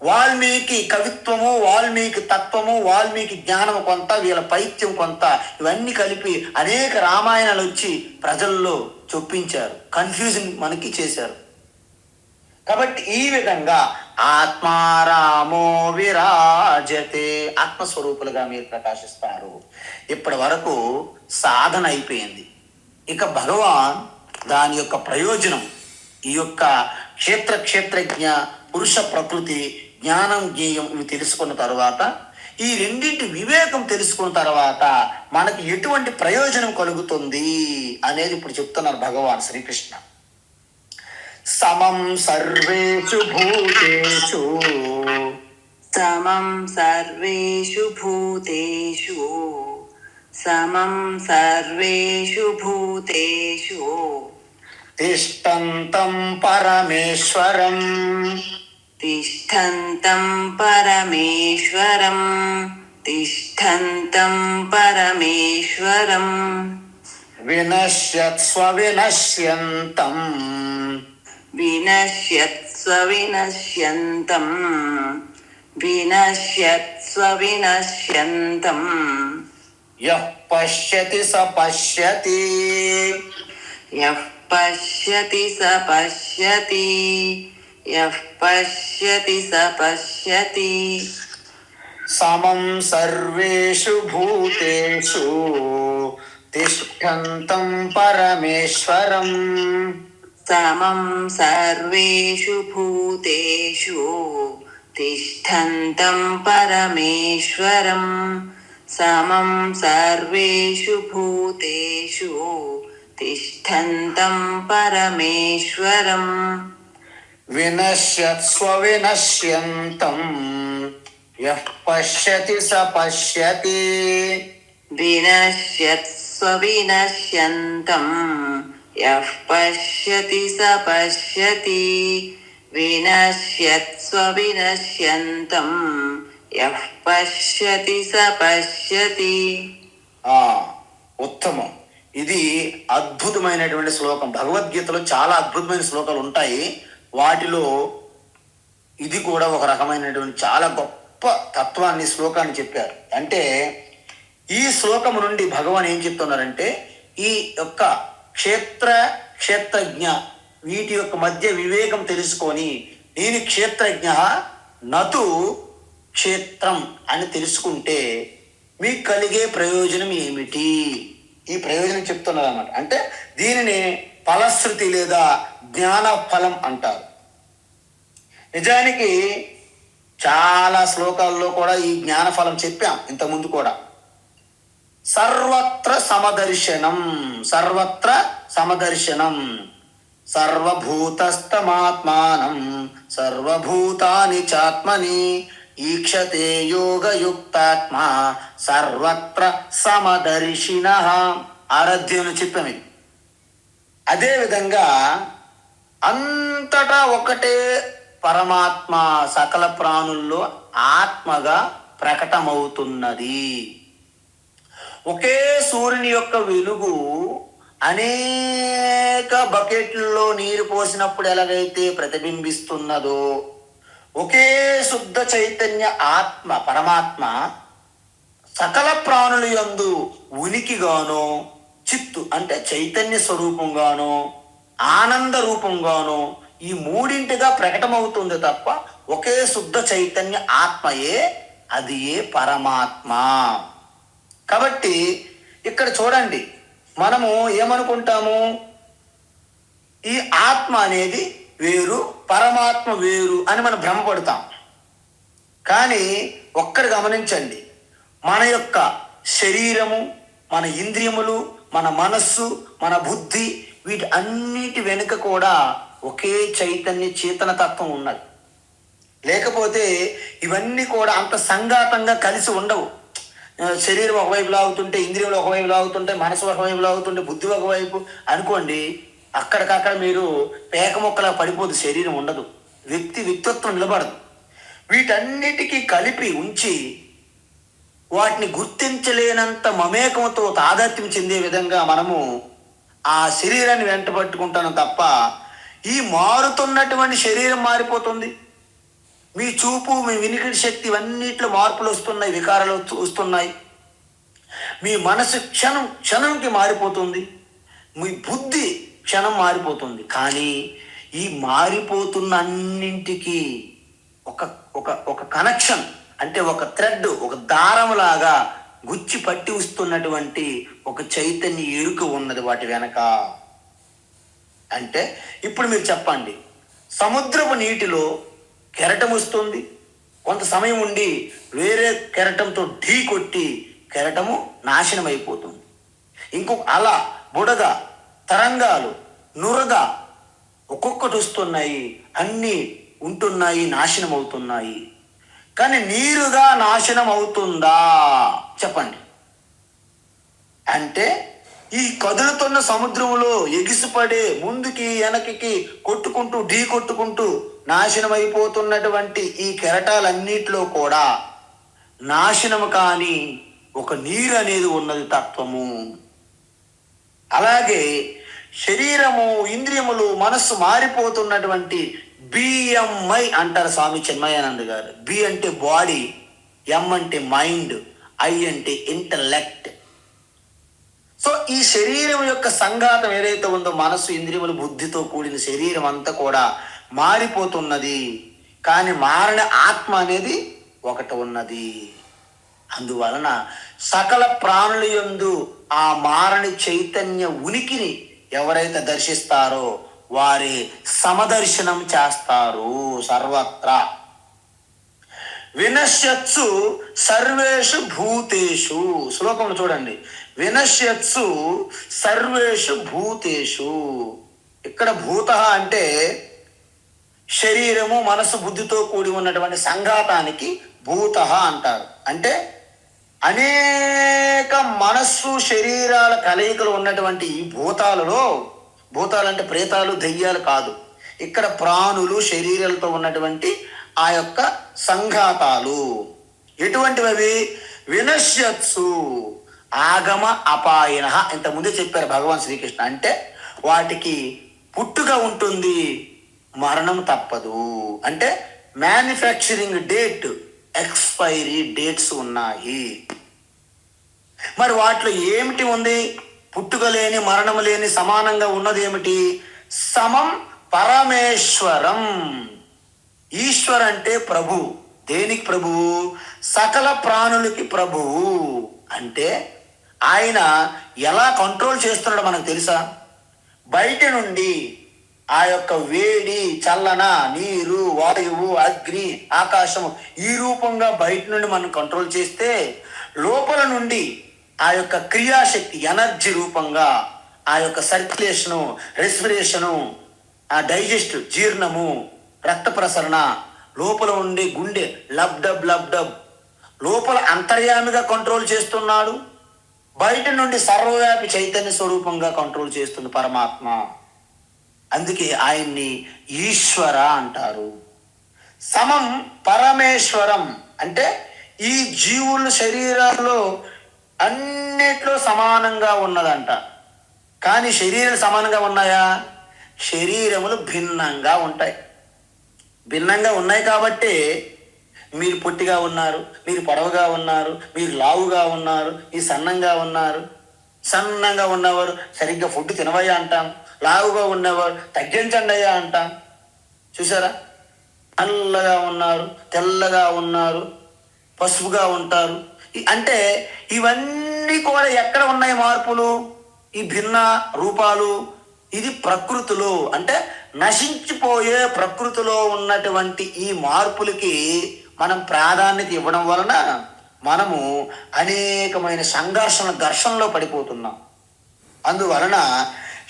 వాల్మీకి కవిత్వము, వాల్మీకి తత్వము, వాల్మీకి జ్ఞానము కొంత, వీళ్ళ పైత్యం కొంత, ఇవన్నీ కలిపి అనేక రామాయణాలు వచ్చి ప్రజల్లో చొప్పించారు, కన్ఫ్యూజన్ మనకి చేశారు. కాబట్టి ఈ విధంగా ఆత్మారామో విరాజతే, ఆత్మస్వరూపులుగా మీరు ప్రకాశిస్తారు. ఇప్పటి వరకు సాధన అయిపోయింది. ఇక భగవాన్ దాని యొక్క ప్రయోజనం, ఈ యొక్క క్షేత్రజ్ఞ, పురుష ప్రకృతి, జ్ఞానం జ్ఞేయం ఇవి తెలుసుకున్న తర్వాత, ఈ రెండింటి వివేకం తెలుసుకున్న తర్వాత మనకి ఎటువంటి ప్రయోజనం కలుగుతుంది అనేది ఇప్పుడు చెప్తున్నారు భగవాన్ శ్రీకృష్ణ. సమం సర్వేషు భూతేషు, సమం సర్వేషు భూతేషు, సమం సర్వేషు భూతేషు తిష్టంతం పరమేశ్వరం, తిష్టంతం పరమేశ్వరం, తిష్టంతం పరమేశ్వరం వినశ్యత్స్వ వినశ్యంతం, వినశ్యత్స్వ వినశ్యంతం, వినశ్యత్స్వ వినశ్యంతం యః పశ్యతి స పశ్యతి, యః పశ్యతి స పశ్యతి, యః పశ్యతి స పశ్యతి. సమం సర్వేషు భూతేషు తిష్టంతం పరమేశ్వరం, సమం సర్వేషు భూతేషు తిష్టంతం పరమేశ్వరం, సమం సర్వేషు భూతేషు తిష్టంతం పరమేశ్వరం వినశ్యత్స్వ వినశ్యంతం, యః పశ్యతి స పశ్యతి, వినశ్యత్స్వ వినశ్యంతం, యః పశ్యతి స పశ్యతి, వినశ్యత్స్వ వినశ్యంతం, యః పశ్యతి స పశ్యతి. ఉత్తమం. ఇది అద్భుతమైనటువంటి శ్లోకం. భగవద్గీతలో చాలా అద్భుతమైన శ్లోకాలు ఉంటాయి. వాటిలో ఇది కూడా ఒక రకమైనటువంటి చాలా గొప్ప తత్వాన్ని, శ్లోకాన్ని చెప్పారు. అంటే ఈ శ్లోకము నుండి భగవాన్ ఏం చెప్తున్నారంటే, ఈ యొక్క క్షేత్రజ్ఞ వీటి యొక్క మధ్య వివేకం తెలుసుకొని, నేను క్షేత్రజ్ఞ నతు క్షేత్రం అని తెలుసుకుంటే మీకు కలిగే ప్రయోజనం ఏమిటి? ఈ ప్రయోజనం చెప్తున్నారు అన్నమాట. అంటే దీనిని ఫలశ్రుతి లేదా జ్ఞాన ఫలం అంటారు. నిజానికి చాలా శ్లోకాల్లో కూడా ఈ జ్ఞానఫలం చెప్పాం ఇంతకుముందు కూడా. సర్వత్ర సమదర్శనం, సర్వత్ర సమదర్శనం, సర్వభూతస్థమాత్మానం సర్వభూతాని చాత్మని ఈక్షతే యోగయుక్తాత్మ సర్వత్ర సమదర్శిన. ఆరాధ్యుని చెప్పాం ఇది. అదేవిధంగా అంతటా ఒకటే పరమాత్మ సకల ప్రాణుల్లో ఆత్మగా ప్రకటమవుతున్నది. ఒకే సూర్యుని యొక్క వెలుగు అనేక బకెట్లలో నీరు పోసినప్పుడు ఎలాగైతే ప్రతిబింబిస్తున్నదో, ఒకే శుద్ధ చైతన్య ఆత్మ పరమాత్మ సకల ప్రాణుల యందు ఉనికిగానో, చిత్తు అంటే చైతన్య స్వరూపంగానో, ఆనంద రూపంగానో ఈ మూడింటిగా ప్రకటమవుతుంది తప్ప ఒకే శుద్ధ చైతన్య ఆత్మయే, అది ఏ పరమాత్మ. కాబట్టి ఇక్కడ చూడండి, మనము ఏమనుకుంటాము, ఈ ఆత్మ అనేది వేరు, పరమాత్మ వేరు అని మనం భ్రమపడతాం. కానీ ఒక్కటి గమనించండి, మన యొక్క శరీరము, మన ఇంద్రియములు, మన మనస్సు, మన బుద్ధి, వీటి అన్నిటి వెనుక కూడా ఒకే చైతన్య చేతన తత్వం ఉన్నది. లేకపోతే ఇవన్నీ కూడా అంత సంఘాతంగా కలిసి ఉండవు. శరీరం ఒకవైపు లాగుతుంటే, ఇంద్రియాలు ఒకవైపు లాగుతుంటే, మనసు ఒకవైపు లాగుతుంటే, బుద్ధి ఒకవైపు అనుకోండి, అక్కడికక్కడ మీరు పేక మొక్కలా పడిపోదు, శరీరం ఉండదు, వ్యక్తిత్వం నిలబడదు. వీటన్నిటికీ కలిపి ఉంచి వాటిని గుర్తించలేనంత మమేకంతో తాదాత్మ్యం చెందే విధంగా మనము ఆ శరీరాన్ని వెంట పట్టుకుంటాను తప్ప, ఈ మారుతున్నటువంటి శరీరం మారిపోతుంది. మీ చూపు, మీ వినికిడి శక్తి ఇవన్నిట్లో మార్పులు వస్తున్నాయి, వికారాలు వస్తున్నాయి. మీ మనసు క్షణంకి మారిపోతుంది, మీ బుద్ధి క్షణం మారిపోతుంది. కానీ ఈ మారిపోతున్న అన్నింటికి ఒక ఒక ఒక కనెక్షన్ అంటే ఒక థ్రెడ్, ఒక దారంలాగా గుచ్చి పట్టి వస్తున్నటువంటి ఒక చైతన్య ఎరుక ఉన్నది వాటి వెనక. అంటే ఇప్పుడు మీరు చెప్పండి, సముద్రపు నీటిలో కెరటం వస్తుంది, కొంత సమయం ఉండి వేరే కెరటంతో ఢీ కొట్టి కెరటము నాశనం అయిపోతుంది. ఇంకొక అల, బుడగ, తరంగాలు, నురగ ఒక్కొక్కటి వస్తున్నాయి, అన్నీ ఉంటున్నాయి, నాశనం అవుతున్నాయి. కానీ నీరుగా నాశనం అవుతుందా చెప్పండి? అంటే ఈ కదులుతున్న సముద్రంలో ఎగిసిపడే, ముందుకి వెనక్కి కొట్టుకుంటూ ఢీ కొట్టుకుంటూ నాశనం అయిపోతున్నటువంటి ఈ కెరటాలన్నిటిలో కూడా నాశనము కాని ఒక నీరు అనేది ఉన్నది తత్వము. అలాగే శరీరము, ఇంద్రియములు, మనస్సు మారిపోతున్నటువంటి బిఎంఐ అంటారు స్వామి చిన్మయానంద గారు. బి అంటే బాడీ, ఎం అంటే మైండ్, ఐ అంటే ఇంటలెక్ట్. సో ఈ శరీరం యొక్క సంఘాతం ఏదైతే ఉందో, మనస్సు, ఇంద్రియములు, బుద్ధితో కూడిన శరీరం అంతా కూడా మారిపోతున్నది. కానీ మారని ఆత్మ అనేది ఒకటి ఉన్నది. అందువలన సకల ప్రాణుల యందు ఆ మారని చైతన్య ఉనికిని ఎవరైతే దర్శిస్తారో వారి సమదర్శనం చేస్తారు. సర్వత్రా వినశ్యత్సు సర్వేషు భూతేషు. శ్లోకం చూడండి, వినశ్యత్సు సర్వేషు భూతేషు. ఇక్కడ భూత అంటే శరీరము, మనసు, బుద్ధితో కూడి ఉన్నటువంటి సంఘాతానికి భూత అంటారు. అంటే అనేక మనస్సు, శరీరాల కలయికలు ఉన్నటువంటి ఈ భూతాలలో, భూతాలంటే ప్రేతాలు, దెయ్యాలు కాదు, ఇక్కడ ప్రాణులు, శరీరాలతో ఉన్నటువంటి ఆ యొక్క సంఘాతాలు ఎటువంటివి? వినశ్యత్సు ఆగమ అపాయన. ఇంతకుముందే చెప్పారు భగవాన్ శ్రీకృష్ణ. అంటే వాటికి పుట్టుక ఉంటుంది, మరణం తప్పదు. అంటే మ్యానుఫ్యాక్చరింగ్ డేట్, ఎక్స్పైరీ డేట్స్ ఉన్నాయి. మరి వాటిలో ఏమిటి ఉంది? పుట్టుక లేని, మరణం లేని, సమానంగా ఉన్నది ఏమిటి? సమం పరమేశ్వరం. ఈశ్వర్ అంటే ప్రభు. దేనికి ప్రభువు? సకల ప్రాణులకి ప్రభువు. అంటే ఆయన ఎలా కంట్రోల్ చేస్తున్నాడో మనకు తెలుసా? బయట నుండి ఆ యొక్క వేడి, చల్లన, నీరు, వాయువు, అగ్ని, ఆకాశము ఈ రూపంగా బయట నుండి మనం కంట్రోల్ చేస్తే లోపల నుండి ఆ యొక్క క్రియాశక్తి ఎనర్జీ రూపంగా ఆ యొక్క సర్క్యులేషను, రెస్పిరేషను, ఆ డైజెస్ట్ జీర్ణము, రక్త ప్రసరణ, లోపల ఉండే గుండె లబ్డబ్ లబ్డబ్, లోపల అంతర్యామిగా కంట్రోల్ చేస్తున్నాడు, బయట నుండి సర్వవ్యాపి చైతన్య స్వరూపంగా కంట్రోల్ చేస్తుంది పరమాత్మ. అందుకే ఆయన్ని ఈశ్వర అంటారు. సమం పరమేశ్వరం అంటే ఈ జీవుల శరీరాల్లో అన్నిట్లో సమానంగా ఉన్నదంట. కానీ శరీరాలు సమానంగా ఉన్నాయా? శరీరములు భిన్నంగా ఉంటాయి. భిన్నంగా ఉన్నాయి కాబట్టి మీరు పొట్టిగా ఉన్నారు, మీరు పొడవుగా ఉన్నారు, మీరు లావుగా ఉన్నారు, మీరు సన్నంగా ఉన్నారు. సన్నంగా ఉన్నవారు సరిగ్గా ఫుడ్ తినవయ్యా అంటాం, లావుగా ఉన్నవారు తగ్గించండి అయ్యా అంటాం. చూసారా? నల్లగా ఉన్నారు, తెల్లగా ఉన్నారు, పసుపుగా ఉంటారు. అంటే ఇవన్నీ కూడా ఎక్కడ ఉన్నాయి మార్పులు? ఈ భిన్న రూపాలు. ఇది ప్రకృతిలో అంటే నశించిపోయే ప్రకృతిలో ఉన్నటువంటి ఈ మార్పులకి మనం ప్రాధాన్యత ఇవ్వడం వలన మనము అనేకమైన ఘర్షణలో పడిపోతున్నాం. అందువలన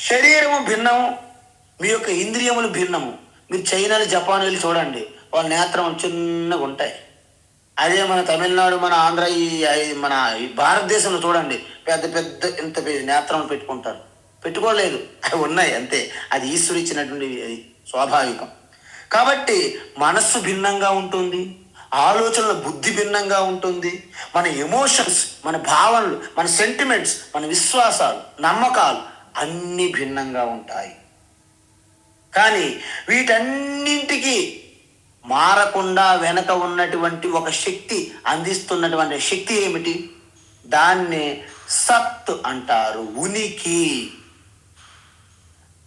శరీరము భిన్నము, మీ యొక్క ఇంద్రియములు భిన్నము. మీరు చైనాలు, జపాన్ వెళ్ళి చూడండి, వాళ్ళ నేత్రం చిన్నగా ఉంటాయి. అదే మన తమిళనాడు, మన ఆంధ్ర, మన ఈ భారతదేశంలో చూడండి, పెద్ద పెద్ద ఇంత నేత్రం పెట్టుకుంటారు. పెట్టుకోలేదు, అవి ఉన్నాయి అంతే. అది ఈశ్వరు ఇచ్చినటువంటి స్వాభావికం. కాబట్టి మనస్సు భిన్నంగా ఉంటుంది, ఆలోచనల బుద్ధి భిన్నంగా ఉంటుంది, మన ఎమోషన్స్, మన భావనలు, మన సెంటిమెంట్స్, మన విశ్వాసాలు, నమ్మకాలు అన్నీ భిన్నంగా ఉంటాయి. కానీ వీటన్నింటికి మారకుండా వెనక ఉన్నటువంటి ఒక శక్తి అందిస్తున్నటువంటి శక్తి ఏమిటి? దాన్ని సత్ అంటారు, ఉనికి.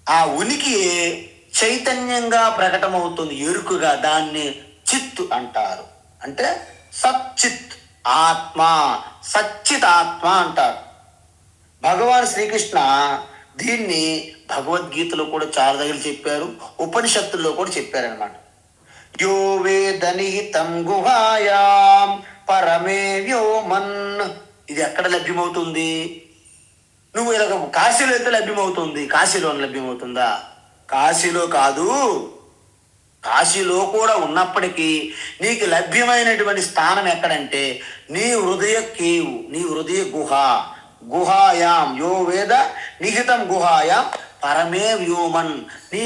ఆ ఉనికి చైతన్యంగా ప్రకటమవుతుంది, ఎరుకుగా. దాన్ని చిత్ అంటారు. అంటే సచ్చిత్ ఆత్మ, సచ్చిత్ ఆత్మ అంటారు. భగవాన్ శ్రీకృష్ణ దీన్ని భగవద్గీతలో కూడా చాలా దగ్గర చెప్పారు, ఉపనిషత్తుల్లో కూడా చెప్పారనమాట. యో వేద నిహితం గుహాయాం పరమే వ్యోమన్. ఇది ఎక్కడ లభ్యమవుతుంది? నువ్వు ఇలా కాశీలో అయితే లభ్యమవుతుంది. కాశీలో లభ్యమవుతుందా? కాశీలో కాదు, కాశీలో కూడా ఉన్నప్పటికీ నీకు లభ్యమైనటువంటి స్థానం ఎక్కడంటే నీ హృదయ కేవు, నీ హృదయ గుహాయాం యో వేద నిహితం గుహాయాం పరమే వ్యోమన్. నీ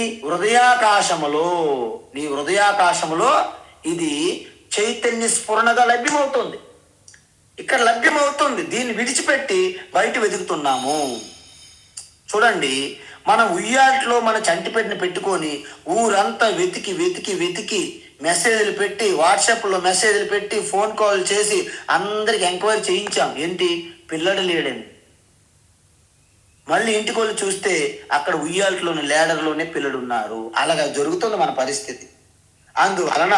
హృదయాకాశములో ఇది చైతన్య స్ఫురణగా లభ్యమవుతుంది. ఇక్కడ లభ్యమవుతుంది. దీన్ని విడిచిపెట్టి బయట వెతుకుతున్నాము. చూడండి, మన ఉయ్యాట్లో మన చంటిపెట్టిన పెట్టుకొని ఊరంతా వెతికి వెతికి వెతికి మెసేజ్లు పెట్టి, వాట్సాప్లో మెసేజ్లు పెట్టి, ఫోన్ కాల్ చేసి అందరికి ఎంక్వైరీ చేయించాం. ఏంటి? పిల్లడు లేడని. మళ్ళీ ఇంటికి వెళ్ళి చూస్తే అక్కడ ఉయ్యాలలోని లేడర్లోనే పిల్లడు ఉన్నారు. అలాగా జరుగుతుంది మన పరిస్థితి. అందువలన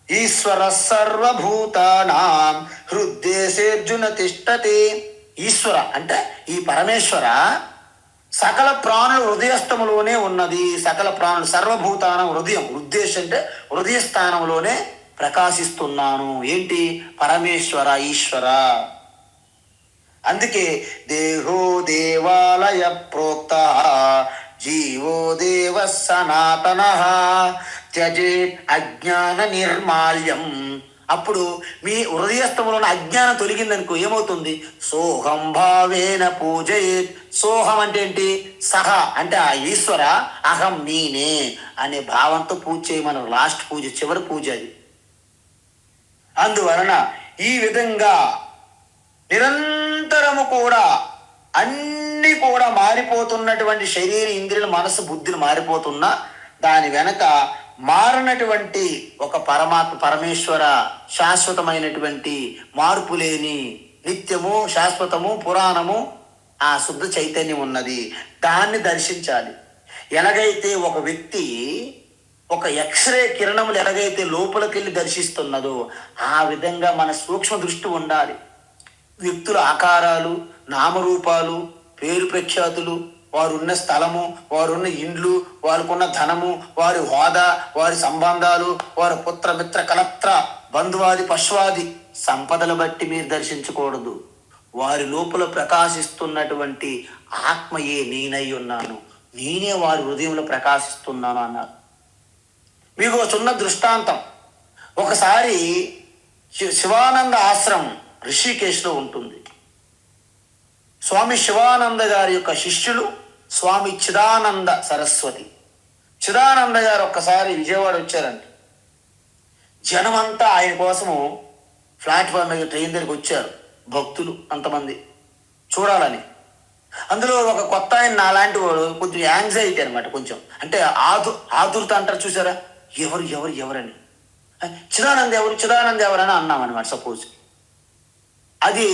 ఈశ్వర సర్వభూతానాం హృద్దేశేర్జున తిష్టతి. ఈశ్వర అంటే ఈ పరమేశ్వర సకల ప్రాణుల హృదయస్థములోనే ఉన్నది. సకల ప్రాణులు సర్వభూతానం హృదయం, ఉద్దేశం అంటే హృదయ స్థానంలోనే ప్రకాశిస్తున్నాను. ఏంటి? పరమేశ్వర, ఈశ్వర. అందుకే దేహో దేవాలయ ప్రోక్త జీవో దేవ సనాతన త్యజే అజ్ఞాన నిర్మాల్యం. అప్పుడు మీ హృదయస్థములో అజ్ఞానం తొలగిందనుకో ఏమవుతుంది? సోహం భావేన పూజయేత్. సోహం అంటే ఏంటి? సహ అంటే ఆ ఈశ్వర, అహం నేనే అనే భావంతో పూజ చేయమని లాస్ట్ పూజ, చివరి పూజ అది. అందువలన ఈ విధంగా నిరంతరము కూడా అన్ని కూడా మారిపోతున్నటువంటి శరీర, ఇంద్రియులు, మనసు, బుద్ధులు మారిపోతున్నా దాని వెనక మారినటువంటి ఒక పరమాత్మ, పరమేశ్వర శాశ్వతమైనటువంటి మార్పు లేని నిత్యము, శాశ్వతము, పురాణము ఆ శుద్ధ చైతన్యం ఉన్నది. దాన్ని దర్శించాలి. ఎలాగైతే ఒక వ్యక్తి ఒక ఎక్స్రే కిరణములు ఎలాగైతే లోపలికి వెళ్ళి దర్శిస్తున్నదో ఆ విధంగా మన సూక్ష్మ దృష్టి ఉండాలి. వ్యక్తుల ఆకారాలు, నామరూపాలు, పేరు ప్రఖ్యాతులు వారున్న స్థలము, వారున్న ఇండ్లు, వారికున్న ధనము, వారి హోదా, వారి సంబంధాలు, వారి పుత్ర మిత్ర కలత్ర బంధువాది పశువాది సంపదలు బట్టి మీరు దర్శించకూడదు. వారి లోపల ప్రకాశిస్తున్నటువంటి ఆత్మయే నేనై ఉన్నాను, నేనే వారి హృదయంలో ప్రకాశిస్తున్నాను అన్నారు. మీకు ఒక చిన్న దృష్టాంతం. ఒకసారి శివానంద ఆశ్రమం రిషికేశ్లో ఉంటుంది. స్వామి శివానంద గారి యొక్క శిష్యులు స్వామి చిదానంద సరస్వతి. చిదానంద గారు ఒక్కసారి విజయవాడ వచ్చారంట. జనమంతా ఆయన కోసము ప్లాట్ఫామ్ మీద ట్రైన్ దగ్గరికి వచ్చారు, భక్తులు అంతమంది చూడాలని. అందులో ఒక కొత్త ఆయన నాలాంటి వాడు కొంచెం యాంగ్జైటీ అనమాట, కొంచెం అంటే ఆదుర్త అంటారు చూసారా, ఎవరు ఎవరు ఎవరని. చిదానంద ఎవరు, చిదానంద ఎవరని అన్నాం అనమాట. సపోజ్ అది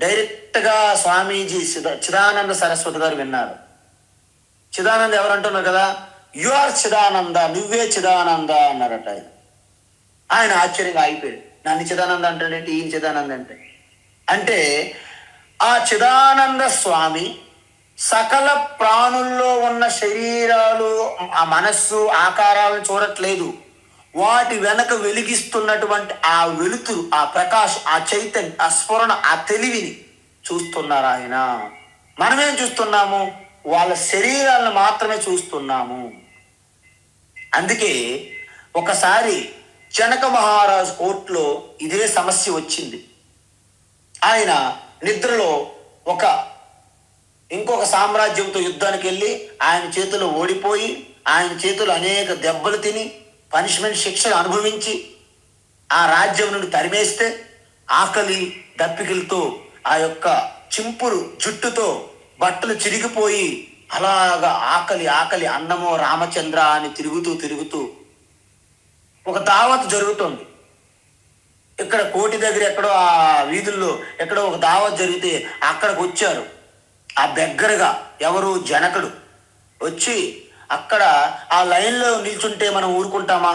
డైరెక్ట్గా స్వామీజీ చిదానంద సరస్వతి గారు విన్నారు. చిదానంద ఎవరు అంటున్నారు కదా, యు ఆర్ చిదానంద, నువ్వే చిదానంద అన్నారట. ఆయన ఆశ్చర్యంగా అయిపోయాడు. నన్ను చిదానంద అంటాడేంటి, ఈయన చిదానంద అంటే ఆ చిదానంద స్వామి సకల ప్రాణుల్లో ఉన్న శరీరాలు, ఆ మనస్సు, ఆకారాలను చూడట్లేదు. వాటి వెనక వెలిగిస్తున్నటువంటి ఆ వెలుతురు, ఆ ప్రకాశం, ఆ చైతన్యం, ఆ స్ఫురణ, ఆ తెలివిని చూస్తున్నారు ఆయన. మనమేం చూస్తున్నాము, వాళ్ళ శరీరాలను మాత్రమే చూస్తున్నాము. అందుకే ఒకసారి జనక మహారాజు కోర్టులో ఇదే సమస్య వచ్చింది. ఆయన నిద్రలో ఇంకొక సామ్రాజ్యంతో యుద్ధానికి వెళ్ళి ఆయన చేతిలో ఓడిపోయి, ఆయన చేతులు అనేక దెబ్బలు తిని, పనిష్మెంట్ శిక్షలు అనుభవించి ఆ రాజ్యం నుండి తరిమేస్తే, ఆకలి దప్పికలతో ఆ యొక్క చింపురు జుట్టుతో బట్టలు చిరిగిపోయి అలాగా ఆకలి ఆకలి అన్నమో రామచంద్ర అని తిరుగుతూ ఒక దావత్ జరుగుతుంది. ఇక్కడ కోటి దగ్గర ఎక్కడో ఆ వీధుల్లో ఎక్కడో ఒక దావత్ జరిగితే అక్కడికి వచ్చారు. ఆ దగ్గరగా ఎవరు, జనకుడు వచ్చి అక్కడ ఆ లైన్లో నిల్చుంటే మనం ఊరుకుంటామా,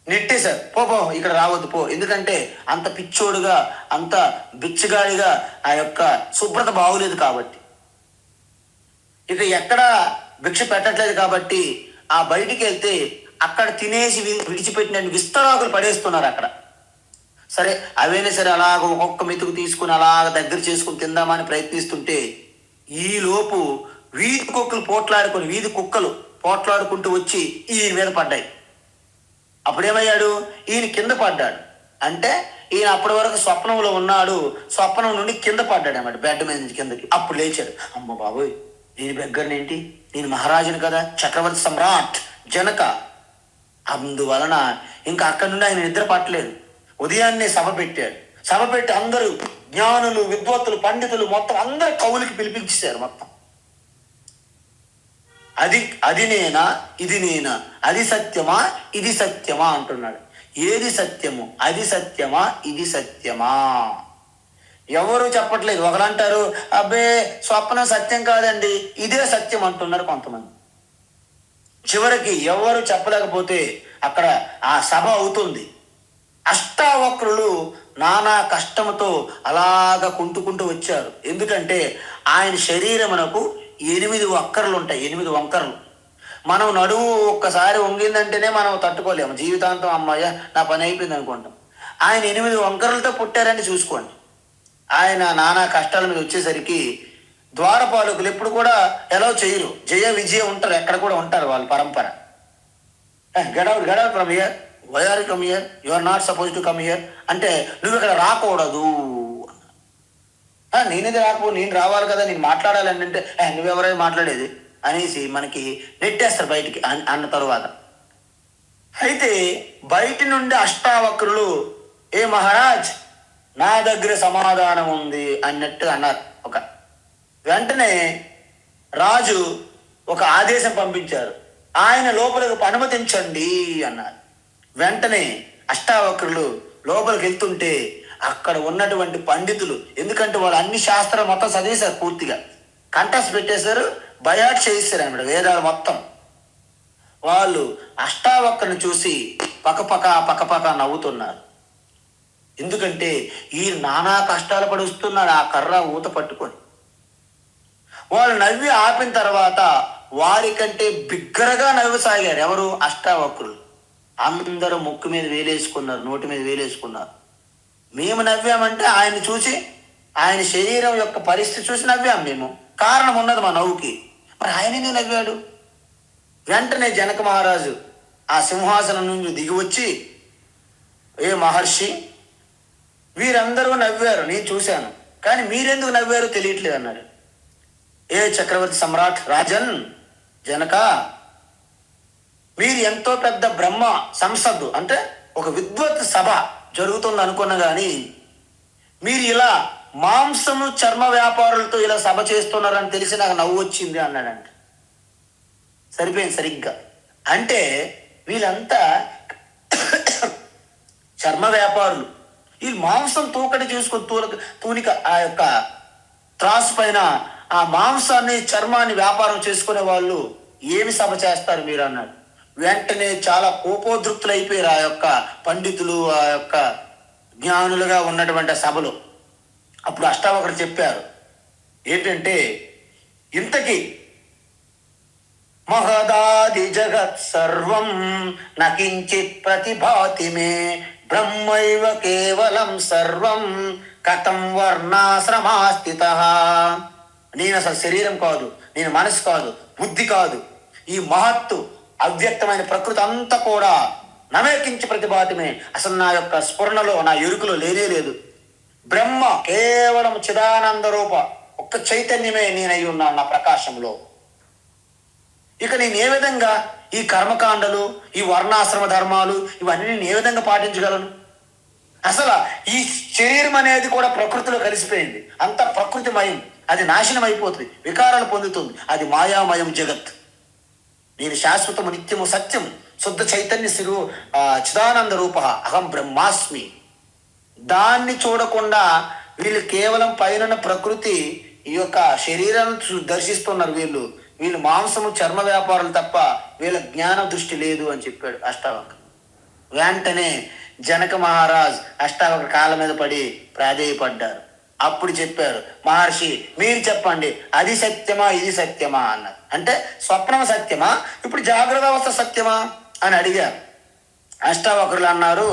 నెట్టేశారు. పో ఇక్కడ రావద్దు పో. ఎందుకంటే అంత పిచ్చోడుగా, అంత బిచ్చగాడిగా ఆ యొక్క శుభ్రత బాగులేదు కాబట్టి, ఇక ఎక్కడ భిక్ష పెట్టట్లేదు కాబట్టి ఆ బయటికి వెళ్తే అక్కడ తినేసి విడిచిపెట్టిన విస్తరాకులు పడేస్తున్నారు అక్కడ. సరే అవైనా సరే అలాగ ఒక్కొక్క మెతుకు తీసుకుని అలాగ దగ్గర చేసుకుని తిందామని ప్రయత్నిస్తుంటే ఈలోపు వీధి కుక్కలు పోట్లాడుకుంటూ వచ్చి ఈయన మీద పడ్డాయి. అప్పుడేమయ్యాడు, ఈయన కింద పడ్డాడు. అంటే ఈయన అప్పటి వరకు స్వప్నంలో ఉన్నాడు, స్వప్నం నుండి కింద పడ్డాడు అన్నమాట, బెడ్ మీద నుంచి కిందకి. అప్పుడు లేచాడు, అమ్మ బాబోయ్ నేను బెగ్గరనేంటి, నేను మహారాజుని కదా, చక్రవర్తి సమ్రాట్ జనక. అందువలన ఇంకా అక్కడి నుండి ఆయన నిద్ర పట్టలేదు. ఉదయాన్నే సభ పెట్టాడు. సభ పెట్టి అందరూ జ్ఞానులు, విద్వత్తులు, పండితులు మొత్తం అందరు కవులకి పిలిపించారు. మొత్తం అది నేనా, ఇది నేనా, అది సత్యమా, ఇది సత్యమా అంటున్నాడు. ఏది సత్యము, అది సత్యమా, ఇది సత్యమా? ఎవరు చెప్పట్లేదు. ఒకరంటారు అబ్బే స్వప్నం సత్యం కాదండి, ఇదే సత్యం అంటున్నారు కొంతమంది. చివరికి ఎవరు చెప్పలేకపోతే అక్కడ ఆ సభ అవుతుంది. అష్టావక్రులు నానా కష్టంతో అలాగా కుంటుకుంటూ వచ్చారు. ఎందుకంటే ఆయన శరీరమునకు 8 వక్కర్లు ఉంటాయి, 8 వంకర్లు. మనం నడువు ఒక్కసారి వంగిందంటేనే మనం తట్టుకోలేము, జీవితాంతం అమ్మాయ నా పని అయిపోయింది అనుకుంటాం. ఆయన 8 వంకర్లతో పుట్టారని చూసుకోండి. ఆయన నానా కష్టాల మీద వచ్చేసరికి ద్వారపాలకులు ఎప్పుడు కూడా ఎలా చేయరు, జయ విజయ ఉంటారు, ఎక్కడ కూడా ఉంటారు వాళ్ళ పరంపర. Get out from here, why are you come here, you are not suppose to come here అంటే నువ్వు ఇక్కడ రాకూడదు. నేనేది రాకపో, నేను రావాలి కదా, నేను మాట్లాడాలి అంటే నువ్వెవరైనా మాట్లాడేది అనేసి మనకి నెట్టేస్తారు బయటికి అన్న తరువాత. అయితే బయటి నుండి అష్టావక్రులు ఏ మహారాజ్ నా దగ్గర సమాధానం ఉంది అన్నట్టు అన్నారు. వెంటనే రాజు ఒక ఆదేశం పంపించారు, ఆయన లోపలికి అనుమతించండి అన్నారు. వెంటనే అష్టావక్రులు లోపలికి వెళ్తుంటే అక్కడ ఉన్నటువంటి పండితులు, ఎందుకంటే వాళ్ళు అన్ని శాస్త్రాలు మొత్తం చదివేశారు, పూర్తిగా కంఠస్థ పెట్టేశారు, బయాట్ చేయిస్తారు అన్నమాట వేదాలు మొత్తం. వాళ్ళు అష్టావక్రుని చూసి పకపక నవ్వుతున్నారు. ఎందుకంటే ఈ నానా కష్టాలు పడి వస్తున్నాడు ఆ కర్ర ఊత పట్టుకొని. వాళ్ళు నవ్వి ఆపిన తర్వాత వారికంటే బిగ్గరగా నవ్వసాగారు. ఎవరు? అష్టావక్రులు. అందరూ ముక్కు మీద వేలేసుకున్నారు, నోటి మీద వేలేసుకున్నారు. మేము నవ్వామంటే ఆయన్ని చూసి, ఆయన శరీరం యొక్క పరిస్థితి చూసి నవ్వాం మేము. కారణం ఉన్నది మా నవ్వుకి. మరి ఆయననే నవ్వాడు. వెంటనే జనక మహారాజు ఆ సింహాసనం నుంచి దిగి వచ్చి, ఏ మహర్షి, వీరందరూ నవ్వారు, నేను చూశాను, కానీ మీరెందుకు నవ్వారో తెలియట్లేదు అన్నాడు. ఏ చక్రవర్తి సమ్రాట్ రాజన్, జనక, మీరు ఎంతో పెద్ద బ్రహ్మ సంసద్దు అంటే ఒక విద్వత్ సభ జరుగుతుంది అనుకున్నా కానీ మీరు ఇలా మాంసము చర్మ వ్యాపారులతో ఇలా సభ చేస్తున్నారని తెలిసి నాకు నవ్వు వచ్చింది అన్నాడంట. సరిపోయింది సరిగ్గా. అంటే వీళ్ళంతా చర్మ వ్యాపారులు. ఈ మాంసం తూకటి చూసుకొని తూనిక ఆ యొక్క త్రాసు పైన ఆ మాంసాన్ని చర్మాన్ని వ్యాపారం చేసుకునే వాళ్ళు ఏమి సభ చేస్తారు మీరు అన్నాడు. వెంటనే చాలా కోపోద్రుక్తులు అయిపోయారు ఆ యొక్క పండితులు, ఆ యొక్క జ్ఞానులుగా ఉన్నటువంటి సభలో. అప్పుడు అష్టావక్రులు చెప్పారు ఏంటంటే, ఇంతకీ మహదాది జగత్ సర్వం నకించిత్ ప్రతిభాతి మే బ్రహ్మైవ కేవలం సర్వం కథం వర్ణాశ్రమాస్థిత. నేను అసలు శరీరం కాదు, నేను మనసు కాదు, బుద్ధి కాదు, ఈ మహత్తు అవ్యక్తమైన ప్రకృతి అంతా కూడా నమేకించి ప్రతిభాతమే, అసలు నా యొక్క స్ఫురణలో, నా ఎరుకలో లేనే లేదు. బ్రహ్మ కేవలం చిదానంద రూప ఒక్క చైతన్యమే నేనై ఉన్నాను నా ప్రకాశంలో. ఇక నేను ఏ విధంగా ఈ కర్మకాండలు, ఈ వర్ణాశ్రమ ధర్మాలు ఇవన్నీ నేను ఏ విధంగా పాటించగలను? అసలు ఈ శరీరం అనేది కూడా ప్రకృతిలో కలిసిపోయింది, అంత ప్రకృతిమయం, అది నాశనం అయిపోతుంది, వికారాలు పొందుతుంది, అది మాయామయం జగత్. నేను శాశ్వతము నిత్యము సత్యం శుద్ధ చైతన్య శిరు చిదానంద రూప అహం బ్రహ్మాస్మి. దాన్ని చూడకుండా వీళ్ళు కేవలం పైన ప్రకృతి ఈ యొక్క శరీరాన్ని దర్శిస్తున్నారు. వీళ్ళు మాంసము చర్మ వ్యాపారులు తప్ప వీళ్ళ జ్ఞాన దృష్టి లేదు అని చెప్పాడు అష్టావక్ర. వెంటనే జనక మహారాజ్ అష్టావక్ర కాళ్ళ మీద పడి ప్రాధేయపడ్డారు. అప్పుడు చెప్పారు, మహర్షి మీరు చెప్పండి, అది సత్యమా ఇది సత్యమా అన్నారు. అంటే స్వప్నం సత్యమా, ఇప్పుడు జాగ్రత్త అవస్థ సత్యమా అని అడిగారు. అష్టావక్రులు అన్నారు,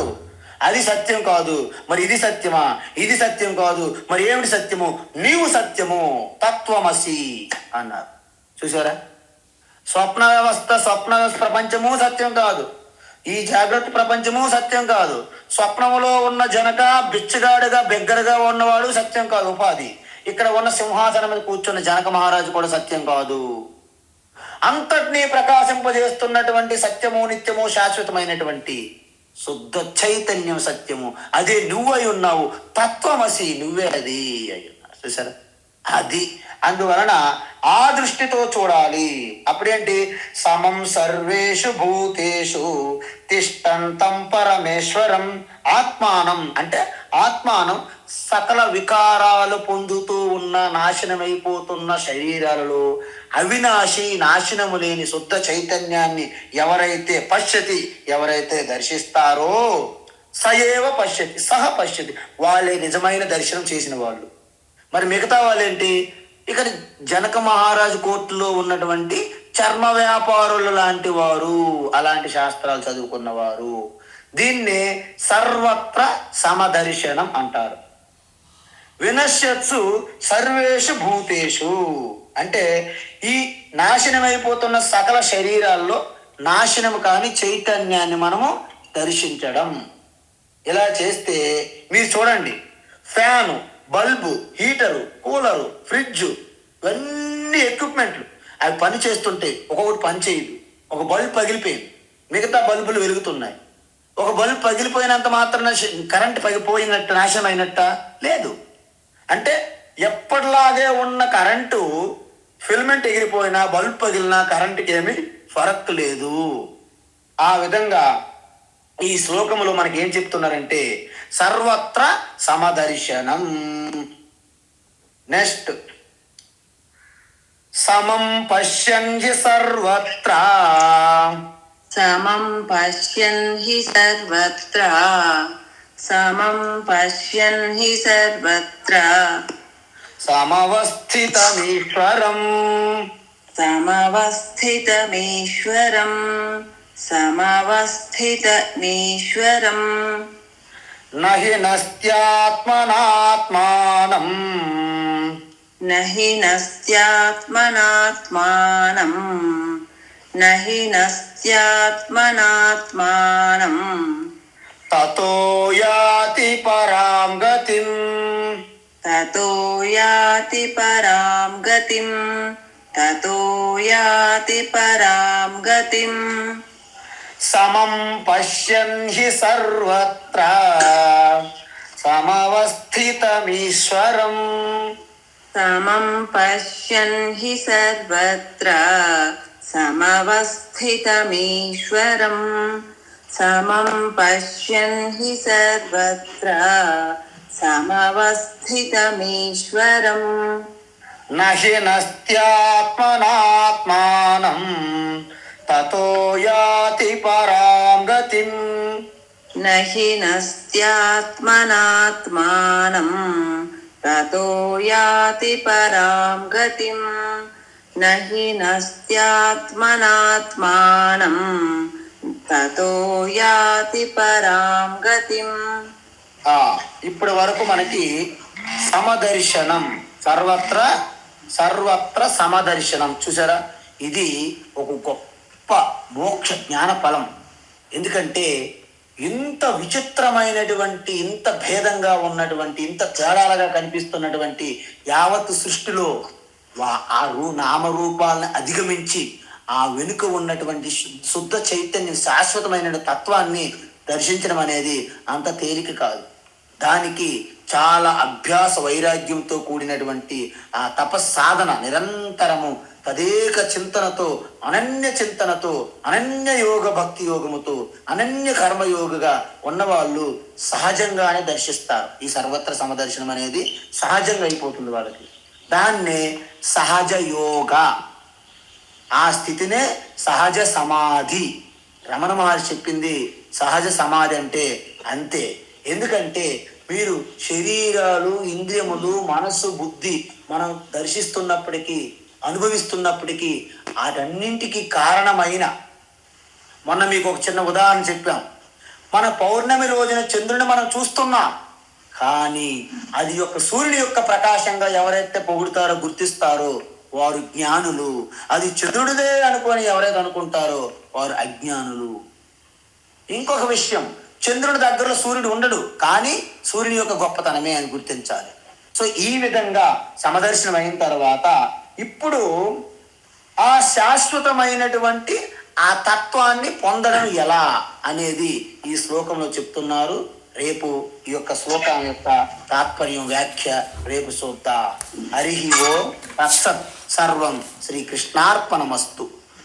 అది సత్యం కాదు, మరి ఇది సత్యమా, ఇది సత్యం కాదు, మరి ఏమిటి సత్యము, నీవు సత్యము తత్వమసి అన్నారు. చూసారా, స్వప్న వ్యవస్థ ప్రపంచము సత్యం కాదు, ఈ జాగ్రత్త ప్రపంచము సత్యం కాదు, స్వప్నములో ఉన్న జనక బిచ్చగాడుగా బెగ్గరగా ఉన్నవాడు సత్యం కాదు ఉపాధి, ఇక్కడ ఉన్న సింహాసనం మీద కూర్చున్న జనక మహారాజు కూడా సత్యం కాదు. అంతటినీ ప్రకాశింపజేస్తున్నటువంటి సత్యము నిత్యము శాశ్వతమైనటువంటి శుద్ధ చైతన్యం సత్యము, అదే నువ్వై ఉన్నావు, తత్వమసి, నువ్వే అది అయి ఉన్నారు. చూసారా, అది అందువలన ఆ దృష్టితో చూడాలి. అప్పుడేంటి, సమం సర్వేషు భూతేషు తిష్టంతం పరమేశ్వరం ఆత్మానం. అంటే ఆత్మానం సకల వికారాలు పొందుతూ ఉన్న నాశనమైపోతున్న శరీరాలలో అవినాశి, నాశనము లేని శుద్ధ చైతన్యాన్ని ఎవరైతే పశ్యతి, ఎవరైతే దర్శిస్తారో సయేవ పశ్యతి సహ పశ్యతి, వాళ్ళే నిజమైన దర్శనం చేసిన వాళ్ళు. మరి మిగతా వాళ్ళేంటి, ఇక జనక మహారాజు కోర్టులో ఉన్నటువంటి చర్మ వ్యాపారులు లాంటి వారు, అలాంటి శాస్త్రాలు చదువుకున్నవారు. దీన్ని సర్వత్ర సమదర్శనం అంటారు. వినశ్యత్సు సర్వేషు భూతేషు అంటే ఈ నాశనమైపోతున్న సకల శరీరాల్లో నాశనము కాని చైతన్యాన్ని మనము దర్శించడం. ఇలా చేస్తే మీరు చూడండి, fan, bulb, heater, cooler, fridge, ఇవన్నీ ఎక్విప్మెంట్లు అవి పని చేస్తుంటే ఒక్కొక్కటి పని చేయదు. ఒక బల్బు పగిలిపోయింది, మిగతా బల్బులు వెలుగుతున్నాయి. ఒక బల్బు పగిలిపోయినంత మాత్రాన కరెంట్ పగిలిపోయినట్టు నాశనం అయినట్ట లేదు. అంటే ఎప్పటిలాగే ఉన్న కరెంటు ఫిల్మెంట్ ఎగిరిపోయినా, బల్బు పగిలినా కరెంటుకి ఏమీ ఫరక్ లేదు. ఆ విధంగా ఈ శ్లోకములో మనకి ఏం చెప్తున్నారంటే సర్వత్ర సమదర్శనం. నెక్స్ట్, సమం పశ్యన్ హి సర్వత్ర, సమం పశ్యన్ హి సర్వత్ర, సమం పశ్యన్ హి సర్వత్ర, సమవస్థితమీశ్వరం సమవస్థితమీశ్వరం సమవస్థితమీశ్వరం నహి నస్త్యాత్మనాత్మానం నహి నస్త్యాత్మనాత్మానం నహి నస్త్యాత్మనాత్మానం తతో యాతి పరాం గతిం తతో యాతి పరాం గతిం తతో యాతి పరాం గతిం సమం పశ్యన్ హి సర్వత్ర సమవస్థితమీశ్వరం సమం పశ్యన్ హి సర్వత్ర సమవస్థితమీశ్వరం సమం పశ్యన్ హి సర్వత్ర సమవస్థితమీశ్వరం నహి నస్త్యాత్మనాత్మానం తతో యాతి పరాం గతిం నహి నస్త్యాత్మనాత్మానం తతో యాతి పరాం గతిం నహి నస్త్యాత్మనాత్మానం తతో యాతి పరాం గతిం. ఇప్పటి వరకు మనకి సమదర్శనం, సర్వత్ర సర్వత్ర సమదర్శనం చూసారా. ఇది ఒక గొప్ప మోక్ష జ్ఞాన ఫలం. ఎందుకంటే ఇంత విచిత్రమైనటువంటి, ఇంత భేదంగా ఉన్నటువంటి, ఇంత తేడాలుగా కనిపిస్తున్నటువంటి యావత్ సృష్టిలో ఆ నామరూపాలను అధిగమించి ఆ వెనుక ఉన్నటువంటి శుద్ధ చైతన్య శాశ్వతమైన తత్వాన్ని దర్శించడం అనేది అంత తేలిక కాదు. దానికి చాలా అభ్యాస వైరాగ్యంతో కూడినటువంటి ఆ తపస్సాధన, నిరంతరము తదేక చింతనతో, అనన్య యోగ భక్తి యోగముతో, అనన్య కర్మయోగగా ఉన్నవాళ్ళు సహజంగానే దర్శిస్తారు. ఈ సర్వత్ర సమదర్శనం అనేది సహజంగా అయిపోతుంది వాళ్ళకి. దాన్నే సహజ యోగ, ఆ స్థితినే సహజ సమాధి. రమణ మహర్షి చెప్పింది సహజ సమాధి అంటే అంతే. ఎందుకంటే మీరు శరీరాలు, ఇంద్రియములు, మనస్సు, బుద్ధి మనం దర్శిస్తున్నప్పటికీ, అనుభవిస్తున్నప్పటికీ వాటన్నింటికి కారణమైన, మొన్న మీకు ఒక చిన్న ఉదాహరణ చెప్పాం. మన పౌర్ణమి రోజున చంద్రుని మనం చూస్తున్నాం, కానీ అది యొక్క సూర్యుని యొక్క ప్రకాశంగా ఎవరైతే పొగుడుతారో, గుర్తిస్తారో వారు జ్ఞానులు. అది చంద్రుడిదే అనుకొని ఎవరైతే అనుకుంటారో వారు అజ్ఞానులు. ఇంకొక విషయం, చంద్రుడి దగ్గరలో సూర్యుడు ఉండడు, కానీ సూర్యుని యొక్క గొప్పతనమే అని గుర్తించాలి. సో ఈ విధంగా సమదర్శనం అయిన తర్వాత ఇప్పుడు ఆ శాశ్వతమైనటువంటి ఆ తత్వాన్ని పొందడం ఎలా అనేది ఈ శ్లోకంలో చెప్తున్నారు. రేపు ఈ యొక్క శ్లోకం యొక్క తాత్పర్యం, వ్యాఖ్య రేపు చూద్దాం. హరి ఓం తత్సత్. సర్వం శ్రీకృష్ణార్పణమస్తు.